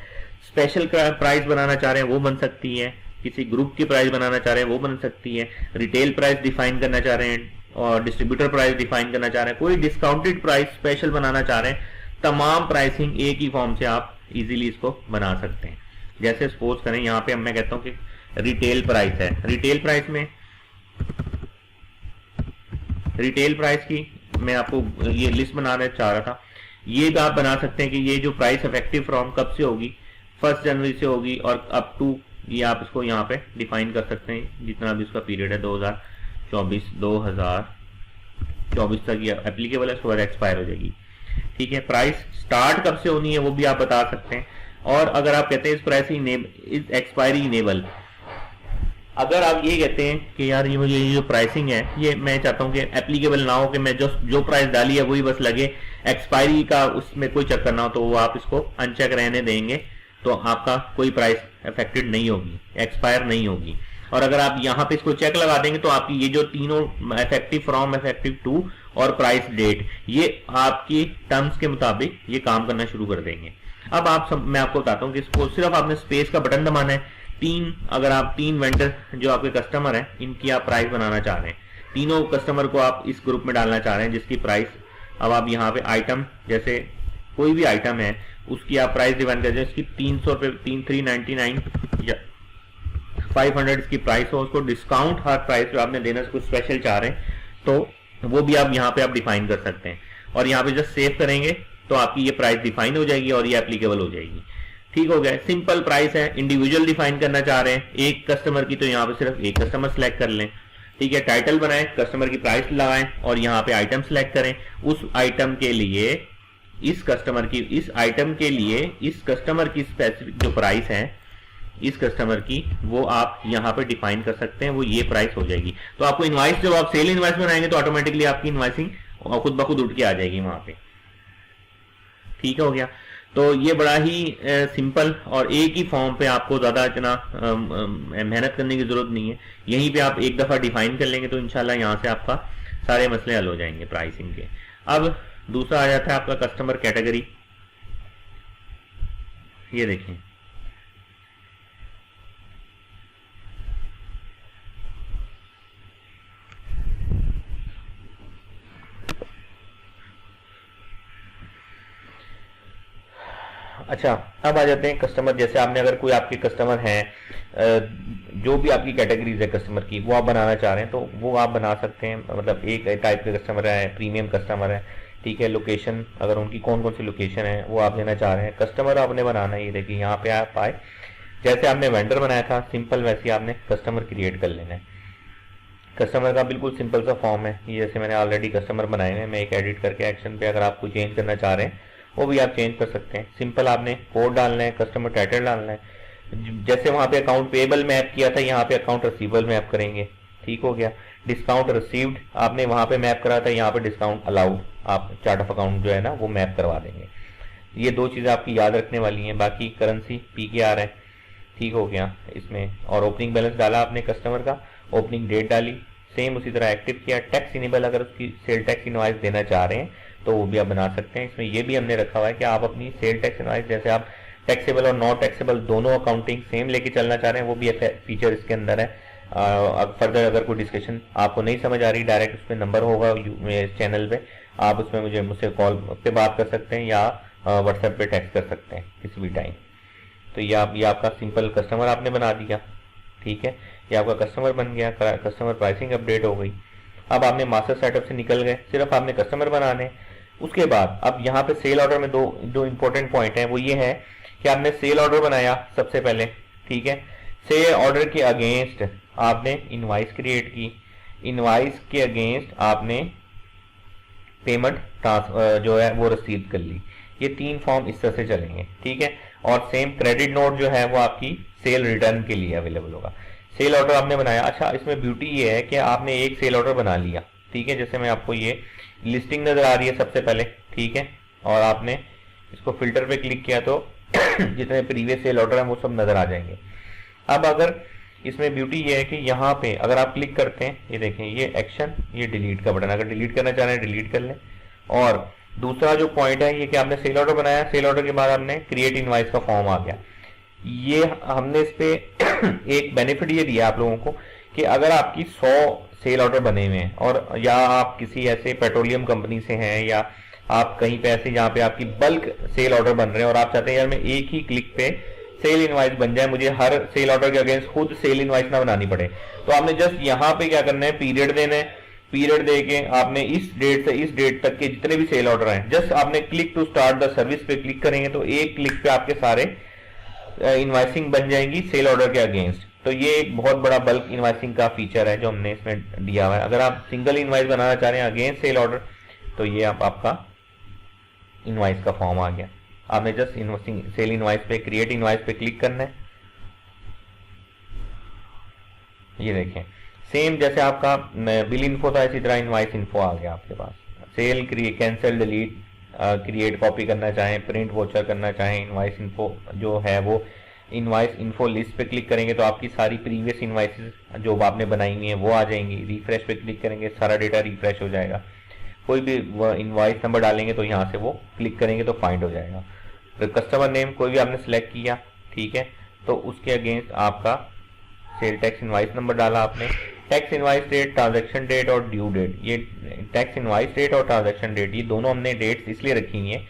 स्पेशल प्राइस बनाना चाह रहे हैं वो बन सकती है, किसी ग्रुप की प्राइस बनाना चाह रहे हैं वो बन सकती है, रिटेल प्राइस डिफाइन करना चाह रहे हैं और डिस्ट्रीब्यूटर प्राइस डिफाइन करना चाह रहे हैं, कोई डिस्काउंटेड प्राइस स्पेशल बनाना चाह रहे हैं, तमाम प्राइसिंग एक ही फॉर्म से आप इजीली इसको बना सकते हैं। जैसे सपोज करें यहाँ पे मैं कहता हूँ कि रिटेल प्राइस है, रिटेल प्राइस में रिटेल प्राइस की मैं आपको ये लिस्ट बनाना चाह रहा था। ये भी आप बना सकते हैं कि ये जो प्राइस इफेक्टिव फ्रॉम कब से होगी, 1 जनवरी से होगी और अप टू, ये आप इसको यहाँ पे डिफाइन कर सकते हैं जितना भी इसका पीरियड है 2024 तक ये एप्लीकेबल है, उसके बाद एक्सपायर हो जाएगी। ठीक है, प्राइस स्टार्ट कब से होनी है वो भी आप बता सकते हैं। और अगर आप कहते हैं इस प्राइस इस एक्सपायरी इनेबल, अगर आप ये कहते हैं कि यार ये मुझे ये जो प्राइसिंग है ये मैं चाहता हूं कि एप्लीकेबल ना हो, कि मैं जो प्राइस डाली है वही बस लगे, एक्सपायरी का उसमें कोई चक्कर ना हो, तो वो आप इसको अनचेक रहने देंगे तो आपका कोई प्राइस अफेक्टेड नहीं होगी, एक्सपायर नहीं होगी। और अगर आप यहाँ पे इसको चेक लगा देंगे तो आपकी ये जो तीनों इफेक्टिव फ्रॉम, इफेक्टिव टू और प्राइस डेट, ये आपकी टर्म्स के मुताबिक ये काम करना शुरू कर देंगे। अब मैं आपको बताता हूँ कि इसको सिर्फ आपने स्पेस का बटन दबाना है। अगर आप 3 वेंडर जो आपके कस्टमर हैं इनकी आप प्राइस बनाना चाह रहे हैं, तीनों कस्टमर को आप इस ग्रुप में डालना चाह रहे हैं जिसकी प्राइस, अब आप यहाँ पे आइटम, जैसे कोई भी आइटम है उसकी आप प्राइस डिफाइन कर दें, इसकी 300 रुपये, 399 या 500 इसकी प्राइस हो, उसको डिस्काउंट हर प्राइस जो आपने देना कुछ स्पेशल चाह रहे हैं तो वो भी आप यहाँ पे आप डिफाइन कर सकते हैं। और यहाँ पे जस्ट सेव करेंगे तो आपकी ये प्राइस डिफाइन हो जाएगी और ये एप्लीकेबल हो जाएगी। ठीक हो गया, सिंपल प्राइस है। इंडिविजुअल डिफाइन करना चाह रहे हैं एक कस्टमर की, तो यहाँ पे सिर्फ एक कस्टमर सेलेक्ट कर लें। ठीक है, टाइटल बनाएं, कस्टमर की प्राइस लगाएं और यहाँ पे आइटम सेलेक्ट करें। उस आइटम के लिए इस कस्टमर की, इस आइटम के लिए इस कस्टमर की स्पेसिफिक जो प्राइस है इस कस्टमर की, वो आप यहाँ पे डिफाइन कर सकते हैं, वो ये प्राइस हो जाएगी। तो आपको इनवाइस, जब आप सेल इनवाइस बनाएंगे तो ऑटोमेटिकली आपकी इनवाइसिंग खुद ब खुद उठ के आ जाएगी वहां पे। ठीक हो गया, तो ये बड़ा ही सिंपल और एक ही फॉर्म पे आपको ज्यादा इतना मेहनत करने की जरूरत नहीं है। यहीं पे आप एक दफा डिफाइन कर लेंगे तो इंशाल्लाह यहाँ से आपका सारे मसले हल हो जाएंगे प्राइसिंग के। अब दूसरा आ जाता है आपका कस्टमर कैटेगरी। ये देखें, अच्छा अब आ जाते हैं कस्टमर। जैसे आपने अगर कोई आपके कस्टमर हैं, जो भी आपकी कैटेगरीज है कस्टमर की वो आप बनाना चाह रहे हैं तो वो आप बना सकते हैं। मतलब एक टाइप के कस्टमर है, प्रीमियम कस्टमर है, ठीक है। लोकेशन, अगर उनकी कौन कौन सी लोकेशन है वो आप लेना चाह रहे हैं। कस्टमर आपने बनाना है, ये देखिए यहाँ पे आप आए, जैसे आपने वेंडर बनाया था सिंपल, वैसे आपने कस्टमर क्रिएट कर लेना है। कस्टमर का बिल्कुल सिंपल सा फॉर्म है, ये जैसे मैंने ऑलरेडी कस्टमर बनाए हैं। मैं एक एडिट करके एक्शन पे अगर आपको चेंज करना चाह रहे हैं वो भी आप चेंज कर सकते हैं। सिंपल आपने कोड डालना है, कस्टमर टाइटल डालना है। जैसे वहां पे अकाउंट पेबल में ऐप किया था, यहाँ पे अकाउंट रिसीवेबल में ऐप करेंगे। ठीक हो गया। डिस्काउंट रिसीव्ड आपने वहां पे मैप करा था, यहाँ पे डिस्काउंट अलाउड आप चार्ट ऑफ अकाउंट जो है ना वो मैप करवा देंगे। ये दो चीजें आपकी याद रखने वाली हैं। बाकी करेंसी PKR है, ठीक हो गया इसमें। और ओपनिंग बैलेंस डाला आपने कस्टमर का, ओपनिंग डेट डाली, सेम उसी तरह एक्टिव किया। टैक्स इनेबल, अगर उसकी सेल टैक्स इनवॉइस देना चाह रहे हैं तो वो भी आप बना सकते हैं। इसमें ये भी हमने रखा हुआ है कि आप अपनी सेल टैक्स इनवॉइस, जैसे आप टैक्सेबल और नॉन टैक्सेबल दोनों अकाउंटिंग सेम लेके चलना चाह रहे हैं, वो भी फीचर इसके अंदर है। फर्दर अगर कोई डिस्कशन आपको नहीं समझ आ रही, डायरेक्ट उसमें नंबर होगा इस चैनल पे, आप उसमें मुझसे कॉल पे बात कर सकते हैं या व्हाट्सएप पे टेक्स्ट कर सकते हैं किसी भी टाइम। तो ये आपका सिंपल कस्टमर आपने बना दिया, ठीक है। ये आपका कस्टमर बन गया, कस्टमर प्राइसिंग अपडेट हो गई। अब आपने मास्टर सेटअप से निकल गए, सिर्फ आपने कस्टमर बनाने। उसके बाद अब यहाँ पे सेल ऑर्डर में दो इंपॉर्टेंट पॉइंट है, वो ये है कि आपने सेल ऑर्डर बनाया सबसे पहले, ठीक है। सेल ऑर्डर के अगेंस्ट आपने इनवॉइस क्रिएट की, इनवॉइस के अगेंस्ट आपने पेमेंट जो है वो रिसीव कर ली। ये 3 फॉर्म इस तरह से चलेंगे, ठीक है। और सेम क्रेडिट नोट जो है वो आपकी सेल रिटर्न के लिए अवेलेबल होगा। सेल ऑर्डर आपने बनाया। अच्छा, इसमें ब्यूटी ये है कि आपने एक सेल ऑर्डर बना लिया, ठीक है, जैसे मैं आपको ये लिस्टिंग नजर आ रही है सबसे पहले, ठीक है, और आपने इसको फिल्टर पे क्लिक किया तो जितने प्रीवियस सेल ऑर्डर हैं वो सब नजर आ जाएंगे। अब अगर इसमें ब्यूटी ये है कि यहाँ पे अगर आप क्लिक करते हैं, ये देखें, ये एक्शन, ये डिलीट का बटन, अगर डिलीट करना चाह रहे हैं डिलीट कर लें। और दूसरा जो पॉइंट है ये कि आपने सेल ऑर्डर बनाया, सेल ऑर्डर के बाद आपने क्रिएट इनवॉइस का फॉर्म आ गया। ये हमने इस पे एक बेनिफिट ये दिया आप लोगों को कि अगर आपकी 100 सेल ऑर्डर बने हुए हैं और या आप किसी ऐसे पेट्रोलियम कंपनी से हैं या आप कहीं पे ऐसे जहाँ पे आपकी बल्क सेल ऑर्डर बन रहे हैं और आप चाहते हैं यार मैं एक ही क्लिक पे सेल इनवॉइस बन जाए, मुझे हर सेल ऑर्डर के अगेंस्ट खुद सेल इनवॉइस ना बनानी पड़े, तो आपने जस्ट यहाँ पे क्या करना है, पीरियड देना है। पीरियड देके आपने इस डेट से इस डेट तक के जितने भी सेल ऑर्डर हैं जस्ट आपने click to start the service पे क्लिक करेंगे तो एक क्लिक पे आपके सारे इनवॉइसिंग बन जाएंगी सेल ऑर्डर के अगेंस्ट। तो ये एक बहुत बड़ा बल्क इनवॉइसिंग का फीचर है जो हमने इसमें दिया हुआ है। अगर आप सिंगल इनवॉइस बनाना चाह रहे हैं अगेंस्ट सेल ऑर्डर तो ये आपका इनवॉइस का फॉर्म आ गया। आपने जस्ट इनवॉइसिंग सेल इनवॉइस पे क्रिएट इनवॉइस पे क्लिक करना है। ये देखें सेम जैसे आपका बिल इन्फो था इसी तरह इनवॉइस इन्फो आ गया आपके पास। Sale cancel delete create copy करना चाहें, प्रिंट वोचर करना चाहें, इनवॉइस इन्फो जो है वो इनवॉइस इन्फो लिस्ट पे क्लिक करेंगे तो आपकी सारी प्रीवियस इनवॉइसेस जो आपने बनाई हुई हैं वो आ जाएंगी। रिफ्रेश पे क्लिक करेंगे सारा डेटा रिफ्रेश हो जाएगा। कोई भी इनवॉइस नंबर डालेंगे तो यहाँ से वो क्लिक करेंगे तो फाइंड हो जाएगा। तो कस्टमर नेम कोई भी आपने सेलेक्ट किया, ठीक है, तो उसके अगेंस्ट आपका सेल टैक्स इनवॉइस नंबर डाला आपने, tax invoice date, transaction date और ड्यू डेट। ये टैक्स इनवॉइस डेट और ट्रांजैक्शन डेट ये दोनों हमने डेट्स इसलिए रखी हुई हैं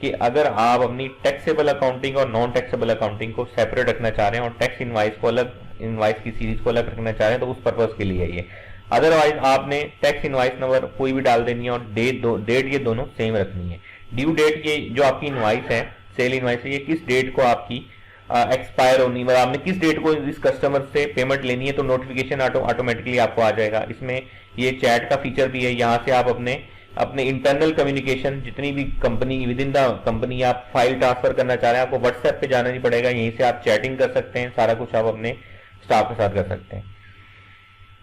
कि अगर आप अपनी टैक्सेबल अकाउंटिंग और नॉन टैक्सेबल अकाउंटिंग को सेपरेट रखना चाह रहे हैं और टैक्स इनवॉइस को अलग, इनवॉइस की सीरीज को अलग रखना चाह रहे हैं तो उस पर्पज के लिए ये। अदरवाइज आपने टैक्स इनवॉइस नंबर कोई भी डाल देनी है और डेट ये दोनों सेम रखनी है। ड्यू डेट ये जो आपकी इनवॉइस है, सेल इनवॉइस है, ये किस डेट को आपकी एक्सपायर होनी, मतलब आपने किस डेट को इस कस्टमर से पेमेंट लेनी है तो नोटिफिकेशन ऑटोमेटिकली आपको आ जाएगा। इसमें ये चैट का फीचर भी है, यहाँ से आप अपने इंटरनल कम्युनिकेशन जितनी भी company with in the company आप फाइल ट्रांसफर करना चाह रहे हैं आपको व्हाट्सएप पे जाना नहीं पड़ेगा, यहीं से आप चैटिंग कर सकते हैं, सारा कुछ आप अपने स्टाफ के साथ कर सकते हैं।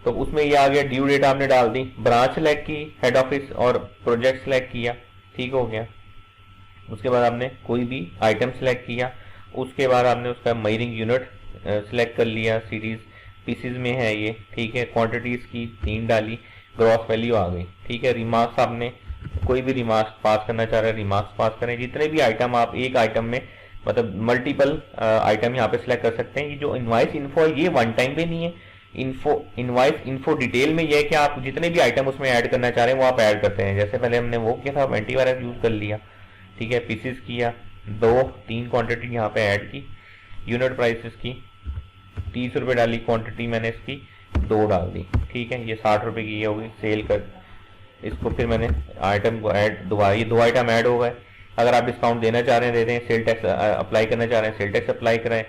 तो उसमें ये आ गया, ड्यू डेट आपने डाल दी, ब्रांच सेलेक्ट की, हेड ऑफिस और प्रोजेक्ट सेलेक्ट किया, ठीक हो गया। उसके बाद आपने कोई भी आइटम सेलेक्ट किया, उसके बाद आपने उसका मेजरिंग यूनिट सेलेक्ट कर लिया, सीरीज पीसीज में है ये, ठीक है, क्वांटिटीज की 3 डाली, ग्रॉस वैल्यू आ गई, ठीक है। रिमार्क्स आपने कोई भी रिमार्क्स पास करना चाह रहे हैं रिमार्क्स पास करें। जितने भी आइटम आप एक आइटम में मतलब मल्टीपल आइटम यहाँ पे सिलेक्ट कर सकते हैं। ये जो इनवॉइस इन्फो है ये वन टाइम पे नहीं है, इनवॉइस इन्फो डिटेल में ये है कि आप जितने भी आइटम उसमें ऐड करना चाह रहे हैं वो आप ऐड करते हैं। जैसे पहले हमने वो किया था, एंटीवायरस यूज कर लिया, ठीक है, पीसीस किया, 2-3 क्वांटिटी यहाँ पे ऐड की, यूनिट प्राइसेस की 30 रुपये डाली, क्वांटिटी मैंने इसकी 2 डाल दी, ठीक है, ये 60 रुपये की ये होगी सेल कर। इसको फिर मैंने आइटम को ऐड दोबारा, ये 2 आइटम ऐड हो गए। अगर आप डिस्काउंट देना चाह रहे हैं दे दें, सेल टैक्स अप्लाई करना चाह रहे हैं सेल टैक्स अप्लाई करें,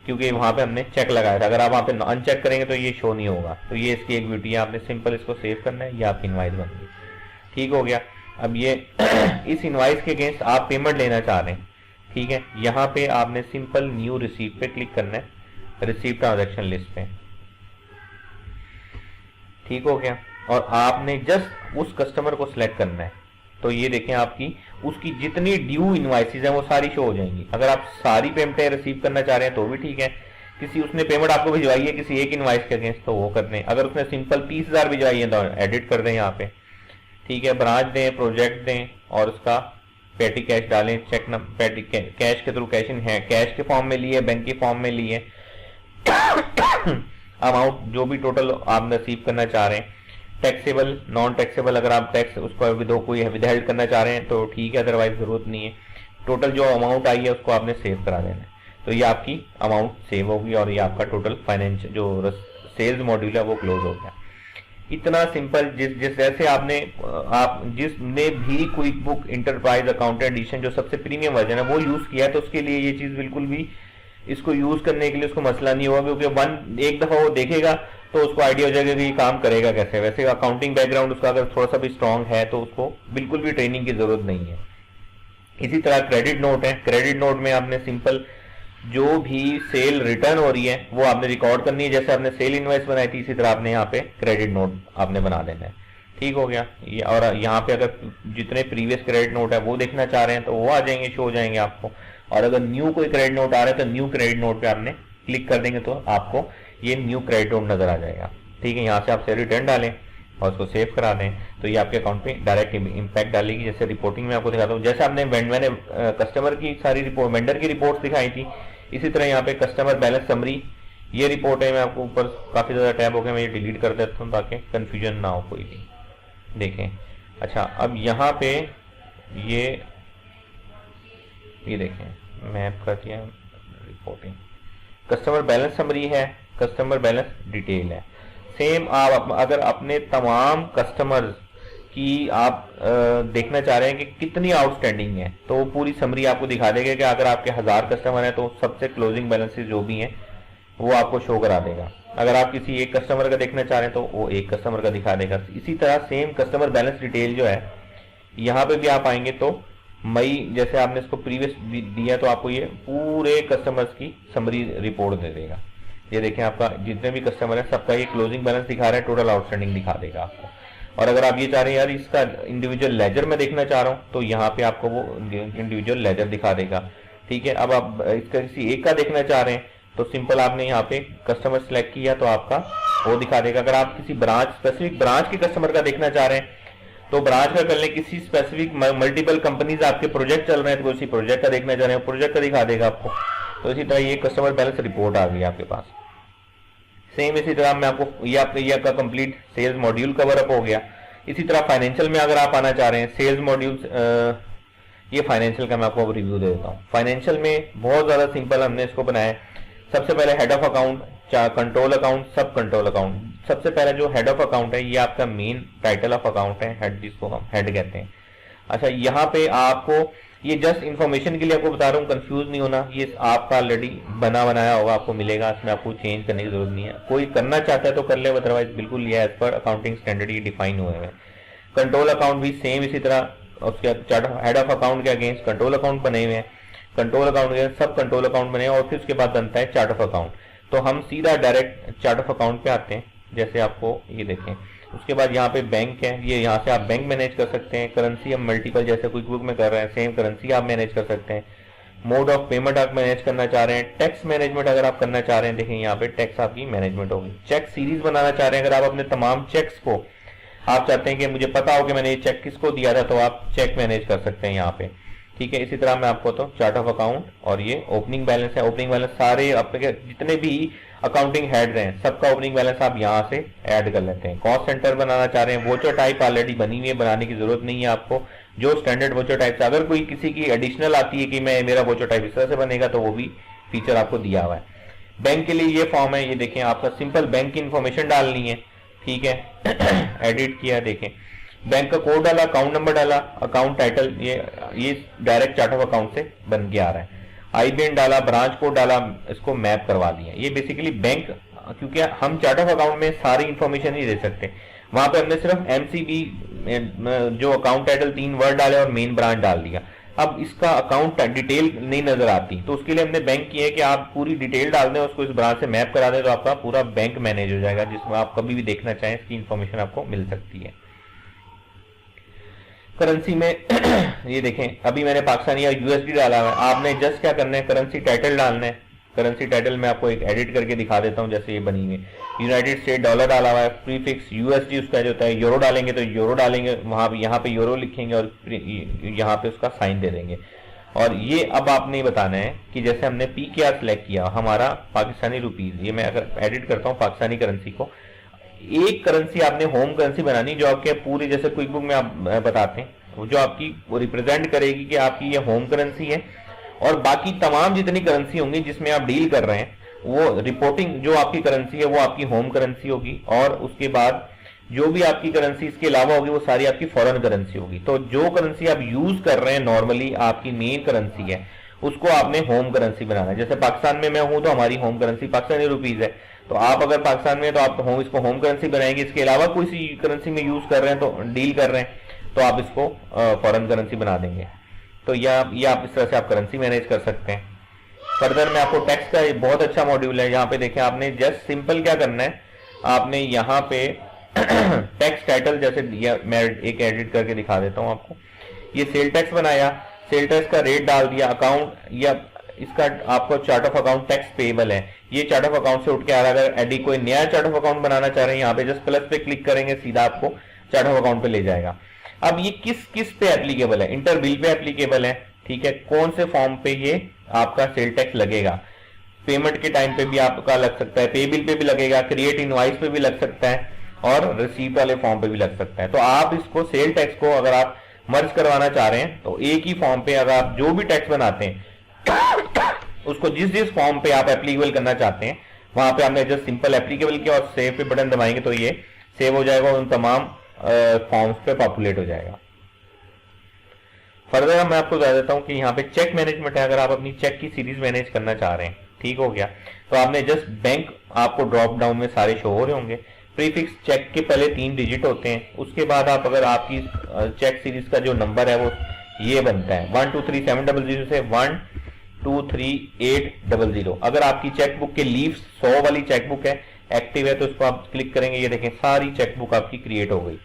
क्योंकि वहाँ पे हमने चेक लगाया था। अगर आप वहाँ पे अनचेक करेंगे तो ये शो नहीं होगा। तो ये इसकी एक ब्यूटी है, आपने सिंपल इसको सेव करना है, ये आपकी इनवॉइस बन गई, ठीक हो गया। अब ये इस इनवॉइस के अगेंस्ट आप पेमेंट लेना चाह रहे हैं, ठीक है, यहाँ पे आपने सिंपल न्यू रिसीप्ट पे क्लिक करना है, रिसीप्ट ट्रांजैक्शन लिस्ट पे, ठीक हो गया। और आपने जस्ट उस कस्टमर को सिलेक्ट करना है। तो ये देखें आपकी उसकी जितनी ड्यू इनवॉइसेस हैं वो सारी शो हो जाएंगी। अगर आप सारी पेमेंटें रिसीव करना चाह रहे हैं तो भी ठीक है, किसी उसने पेमेंट आपको भिजवाई है किसी एक इनवॉइस के अगेंस्ट तो वो कर दें। अगर उसने सिंपल 30,000 भिजवाई है तो एडिट कर दें यहाँ पे, ठीक है, ब्रांच दें, प्रोजेक्ट दें और उसका पेटी कैश डालें, चेक न पेटी कैश के थ्रू कैश इन है, कैश के फॉर्म में लिए, बैंक के फॉर्म में लिए, अमाउंट जो भी टोटल आप रिसीव करना चाह रहे हैं, टैक्सेबल नॉन टैक्सेबल अगर आप टैक्स उसको कोई विदहेल्ड करना चाह रहे हैं तो ठीक है, अदरवाइज जरूरत नहीं है। टोटल जो अमाउंट आई है उसको आपने सेव करा देना है, तो ये आपकी अमाउंट सेव होगी और ये आपका टोटल फाइनेंस जो सेल्स मॉड्यूल है वो क्लोज हो गया। इतना सिंपल। जिस जैसे आपने आप जिसने भी Quick Book Enterprise Accountant Edition जो सबसे प्रीमियम वर्जन है वो यूज किया है तो उसके लिए ये चीज बिल्कुल भी इसको यूज करने के लिए उसको मसला नहीं होगा, क्योंकि एक दफा वो देखेगा तो उसको आइडिया हो जाएगा कि ये काम करेगा कैसे। वैसे अकाउंटिंग बैकग्राउंड उसका अगर थोड़ा सा भी स्ट्रांग है तो उसको बिल्कुल भी ट्रेनिंग की जरूरत नहीं है। इसी तरह क्रेडिट नोट है, क्रेडिट नोट में आपने सिंपल जो भी सेल रिटर्न हो रही है वो आपने रिकॉर्ड करनी है। जैसे आपने सेल इनवॉइस बनाई थी, इसी तरह आपने यहाँ पे क्रेडिट नोट आपने बना देना है। ठीक हो गया। और यहाँ पे अगर जितने प्रीवियस क्रेडिट नोट है वो देखना चाह रहे हैं तो वो आ जाएंगे, शो हो जाएंगे आपको। और अगर न्यू कोई क्रेडिट नोट आ रहा है तो न्यू क्रेडिट नोट पे आपने क्लिक कर देंगे तो आपको ये न्यू क्रेडिट नोट नजर आ जाएगा। ठीक है, यहाँ से आप सेल रिटर्न डालें और उसको सेव करा दें तो ये आपके अकाउंट पे डायरेक्ट इम्पैक्ट डालेगी। जैसे रिपोर्टिंग में आपको दिखाता हूँ, जैसे आपने मैंने कस्टमर की सारी रिपोर्ट, वेंडर की रिपोर्ट दिखाई थी, इसी तरह यहाँ पे कस्टमर बैलेंस समरी ये रिपोर्ट है। मैं आपको ऊपर काफी ज्यादा टैब हो गया, मैं ये डिलीट कर देता हूँ ताकि कंफ्यूजन ना हो कोई भी। देखें, अच्छा अब यहाँ पे ये देखें मैप कर दिया, रिपोर्टिंग कस्टमर बैलेंस समरी है, कस्टमर बैलेंस डिटेल है। सेम आप अगर अपने तमाम कस्टमर्स की आप देखना चाह रहे हैं कि कितनी आउटस्टैंडिंग है तो वो पूरी समरी आपको दिखा देगा कि अगर आपके 1000 कस्टमर हैं तो सबसे क्लोजिंग बैलेंसेस जो भी हैं वो आपको शो करा देगा। अगर आप किसी एक कस्टमर का देखना चाह रहे हैं तो वो एक कस्टमर का दिखा देगा। इसी तरह सेम कस्टमर बैलेंस डिटेल जो है यहाँ पे भी आप आएंगे तो मई जैसे आपने इसको प्रीवियस दिया तो आपको ये पूरे कस्टमर्स की समरी रिपोर्ट दे देगा। ये देखें आपका जितने भी कस्टमर है सबका ये क्लोजिंग बैलेंस दिखा रहा है, टोटल आउटस्टैंडिंग दिखा देगा आपको। और अगर आप ये चाह रहे हैं यार इसका इंडिविजुअल लेजर में देखना चाह रहा हूँ तो यहाँ पे आपको वो इंडिविजुअल लेजर दिखा देगा। ठीक है, अब आप इसका किसी एक का देखना चाह रहे हैं तो सिंपल आपने यहाँ पे कस्टमर सेलेक्ट किया तो आपका वो दिखा देगा। अगर आप किसी ब्रांच स्पेसिफिक ब्रांच के कस्टमर का देखना चाह रहे हैं तो ब्रांच का कर लें, किसी स्पेसिफिक मल्टीपल कंपनीज आपके प्रोजेक्ट चल रहे हैं तो उसी प्रोजेक्ट का देखना चाह रहे हैं, प्रोजेक्ट का दिखा देगा आपको। तो इसी तरह ये कस्टमर बैलेंस रिपोर्ट आ गई आपके पास। सेम इसी तरह मैं आपको ये आपका complete sales module cover up हो गया। इसी तरह फाइनेंशियल में अगर आप आना चाह रहे हैं सेल्स मॉड्यूल, ये फाइनेंशियल का मैं आपको रिव्यू दे देता हूँ। फाइनेंशियल में बहुत ज्यादा सिंपल हमने इसको बनाया है। सबसे पहले head of account, control account, सब कंट्रोल अकाउंट। सबसे पहले जो हेड ऑफ अकाउंट है ये आपका मेन टाइटल ऑफ अकाउंट है, हेड जिसको हम हेड कहते हैं। अच्छा, यहाँ पे आपको ये जस्ट इन्फॉर्मेशन के लिए आपको बता रहा हूँ, कंफ्यूज नहीं होना। ये आपका ऑलरेडी बना बनाया होगा, आपको मिलेगा, इसमें आपको चेंज करने की जरूरत नहीं है। कोई करना चाहता है तो कर ले, अदरवाइज बिल्कुल ये एज पर अकाउंटिंग स्टैंडर्ड ये डिफाइन हुए हैं। कंट्रोल अकाउंट भी सेम इसी तरह उसके हेड ऑफ अकाउंट के अगेंस्ट कंट्रोल अकाउंट बने हुए हैं, कंट्रोल अकाउंट के सब कंट्रोल अकाउंट बने और फिर उसके बाद बनता है चार्ट ऑफ अकाउंट। तो हम सीधा डायरेक्ट चार्ट ऑफ अकाउंट पे आते हैं। जैसे आपको ये देखें, उसके बाद यहाँ पे बैंक है, ये यहाँ से आप बैंक मैनेज कर सकते हैं। करेंसी हम मल्टीपल जैसे क्विक बुक में कर रहे हैं सेम करेंसी आप मैनेज कर सकते हैं। मोड ऑफ पेमेंट आप मैनेज करना चाह रहे हैं। टैक्स मैनेजमेंट अगर आप करना चाह रहे हैं, देखें यहाँ पे टैक्स आपकी मैनेजमेंट होगी। चेक सीरीज बनाना चाह रहे हैं, अगर आप अपने तमाम चेक्स को आप चाहते हैं कि मुझे पता हो कि मैंने ये चेक किसको दिया था तो आप चेक मैनेज कर सकते हैं यहाँ पे। ठीक है, इसी तरह मैं आपको तो चार्ट ऑफ अकाउंट और ये ओपनिंग बैलेंस है। ओपनिंग बैलेंस सारे आपके जितने भी अकाउंटिंग हेड हैं सबका ओपनिंग बैलेंस आप यहाँ से ऐड कर लेते हैं। कॉस्ट सेंटर बनाना चाह रहे हैं, वोचर टाइप ऑलरेडी बनी हुई है, बनाने की जरूरत नहीं है आपको। जो स्टैंडर्ड वोचर टाइप से अगर कोई किसी की एडिशनल आती है कि मेरा वोचर टाइप इस तरह से बनेगा तो वो भी फीचर आपको दिया हुआ है। बैंक के लिए ये फॉर्म है, ये देखें आपका सिंपल बैंक की इंफॉर्मेशन डालनी है। ठीक है, एडिट किया, देखें बैंक का कोड डाला, अकाउंट नंबर डाला, अकाउंट टाइटल, ये डायरेक्ट चार्ट ऑफ अकाउंट से बन के आ रहा है। आईबीएन डाला, ब्रांच कोड डाला, इसको मैप करवा दिया। ये बेसिकली बैंक, क्योंकि हम चार्ट ऑफ अकाउंट में सारी इंफॉर्मेशन नहीं दे सकते, वहां पे हमने सिर्फ एमसीबी जो अकाउंट टाइटल 3 वर्ड डाले और मेन ब्रांच डाल दिया। अब इसका अकाउंट डिटेल नहीं नजर आती तो उसके लिए हमने बैंक किया है कि आप पूरी डिटेल डाल दें, उसको इस ब्रांच से मैप करा दें तो आपका पूरा बैंक मैनेज हो जाएगा, जिसमें आप कभी भी देखना चाहें इसकी इंफॉर्मेशन आपको मिल सकती है। करेंसी में ये देखें अभी मैंने पाकिस्तानी या यूएसडी डाला है, आपने जस्ट क्या करना है, करेंसी टाइटल डालना है। करेंसी टाइटल में आपको एक एडिट करके दिखा देता हूं, जैसे ये बनी हुई यूनाइटेड स्टेट डॉलर डाला हुआ है, प्रीफिक्स यूएसडी उसका जो होता है, यूरो डालेंगे तो यूरो डालेंगे, वहां यहाँ पे यूरो लिखेंगे और यहाँ पे उसका साइन दे देंगे। और ये अब आपने बताना है कि जैसे हमने पीकेआर सेलेक्ट किया हमारा पाकिस्तानी रुपीज, ये मैं अगर एडिट करता हूँ पाकिस्तानी करेंसी को, एक करेंसी आपने होम करेंसी बनानी जो आपके पूरी जैसे क्विक बुक में आप बताते हैं जो आपकी वो रिप्रेजेंट करेगी कि आपकी ये होम करेंसी है, और बाकी तमाम जितनी करेंसी होंगी जिसमें आप डील कर रहे हैं वो रिपोर्टिंग जो आपकी करेंसी है वो आपकी होम करेंसी होगी, और उसके बाद जो भी आपकी करेंसी इसके अलावा होगी वो सारी आपकी फॉरेन करेंसी होगी। तो जो करेंसी आप यूज कर रहे हैं नॉर्मली आपकी मेन करेंसी है उसको आपने होम करेंसी बनाना है। जैसे पाकिस्तान में मैं हूं तो हमारी होम करेंसी पाकिस्तानी रुपीज है, तो आप अगर पाकिस्तान में तो आप इसको होम करेंसी बनाएंगे। इसके अलावा कोई सी करेंसी में यूज कर रहे हैं तो डील कर रहे हैं तो आप इसको फॉरेन करेंसी बना देंगे। तो ये आप इस तरह से आप करेंसी मैनेज कर सकते हैं। फर्दर में आपको टैक्स का बहुत अच्छा मॉड्यूल है। यहाँ पे देखें, आपने जस्ट सिंपल क्या करना है, आपने यहाँ पे टैक्स टाइटल जैसे दिया, मैं एक एडिट करके दिखा देता हूँ आपको। ये सेल टैक्स बनाया, सेल टैक्स का रेट डाल दिया, अकाउंट या इसका आपको chart of account tax payable है, ये चार्ट ऑफ अकाउंट से उठ के आ रहा है। अगर एडी कोई नया चार्ट ऑफ अकाउंट बनाना चाह रहे हैं, यहाँ पे जस्ट प्लस पे क्लिक करेंगे, सीधा आपको चार्ट ऑफ अकाउंट पे ले जाएगा। अब ये किस किस पे एप्लीकेबल है, इंटर बिल पे एप्लीकेबल है, ठीक है। कौन से फॉर्म पे ये आपका सेल टैक्स लगेगा, पेमेंट के टाइम पे भी आपका लग सकता है, पे बिल पे भी लगेगा, क्रिएट इनवॉइस पे भी लग सकता है, और रिसीप्ट वाले फॉर्म पे भी लग सकता है। तो आप इसको सेल टैक्स को अगर आप मर्ज करवाना चाह रहे हैं तो एक ही फॉर्म पे अगर आप जो भी टैक्स बनाते हैं उसको जिस जिस फॉर्म पे आप एप्लीकेबल करना चाहते हैं वहां पे आपने जस्ट सिंपल एप्लीकेबल किया और सेव पे बटन दबाएंगे तो ये सेव हो जाएगा, उन तमाम फॉर्म्स पे पॉपुलेट हो जाएगा। फर्दर मैं आपको बता देता हूं कि यहाँ पे चेक मैनेजमेंट है। अगर आप अपनी चेक की सीरीज मैनेज करना चाह रहे हैं, ठीक हो गया, तो आपने जस्ट बैंक आपको ड्रॉप डाउन में सारे शो हो रहे होंगे। प्रीफिक्स चेक के पहले 3 डिजिट होते हैं, उसके बाद आप अगर आपकी चेक सीरीज का जो नंबर है वो ये बनता है 123700 से 123800। अगर आपकी चेकबुक के लीव्स 100 वाली चेकबुक है, एक्टिव है, तो उसको आप क्लिक करेंगे, ये देखें सारी चेकबुक आपकी क्रिएट हो गई।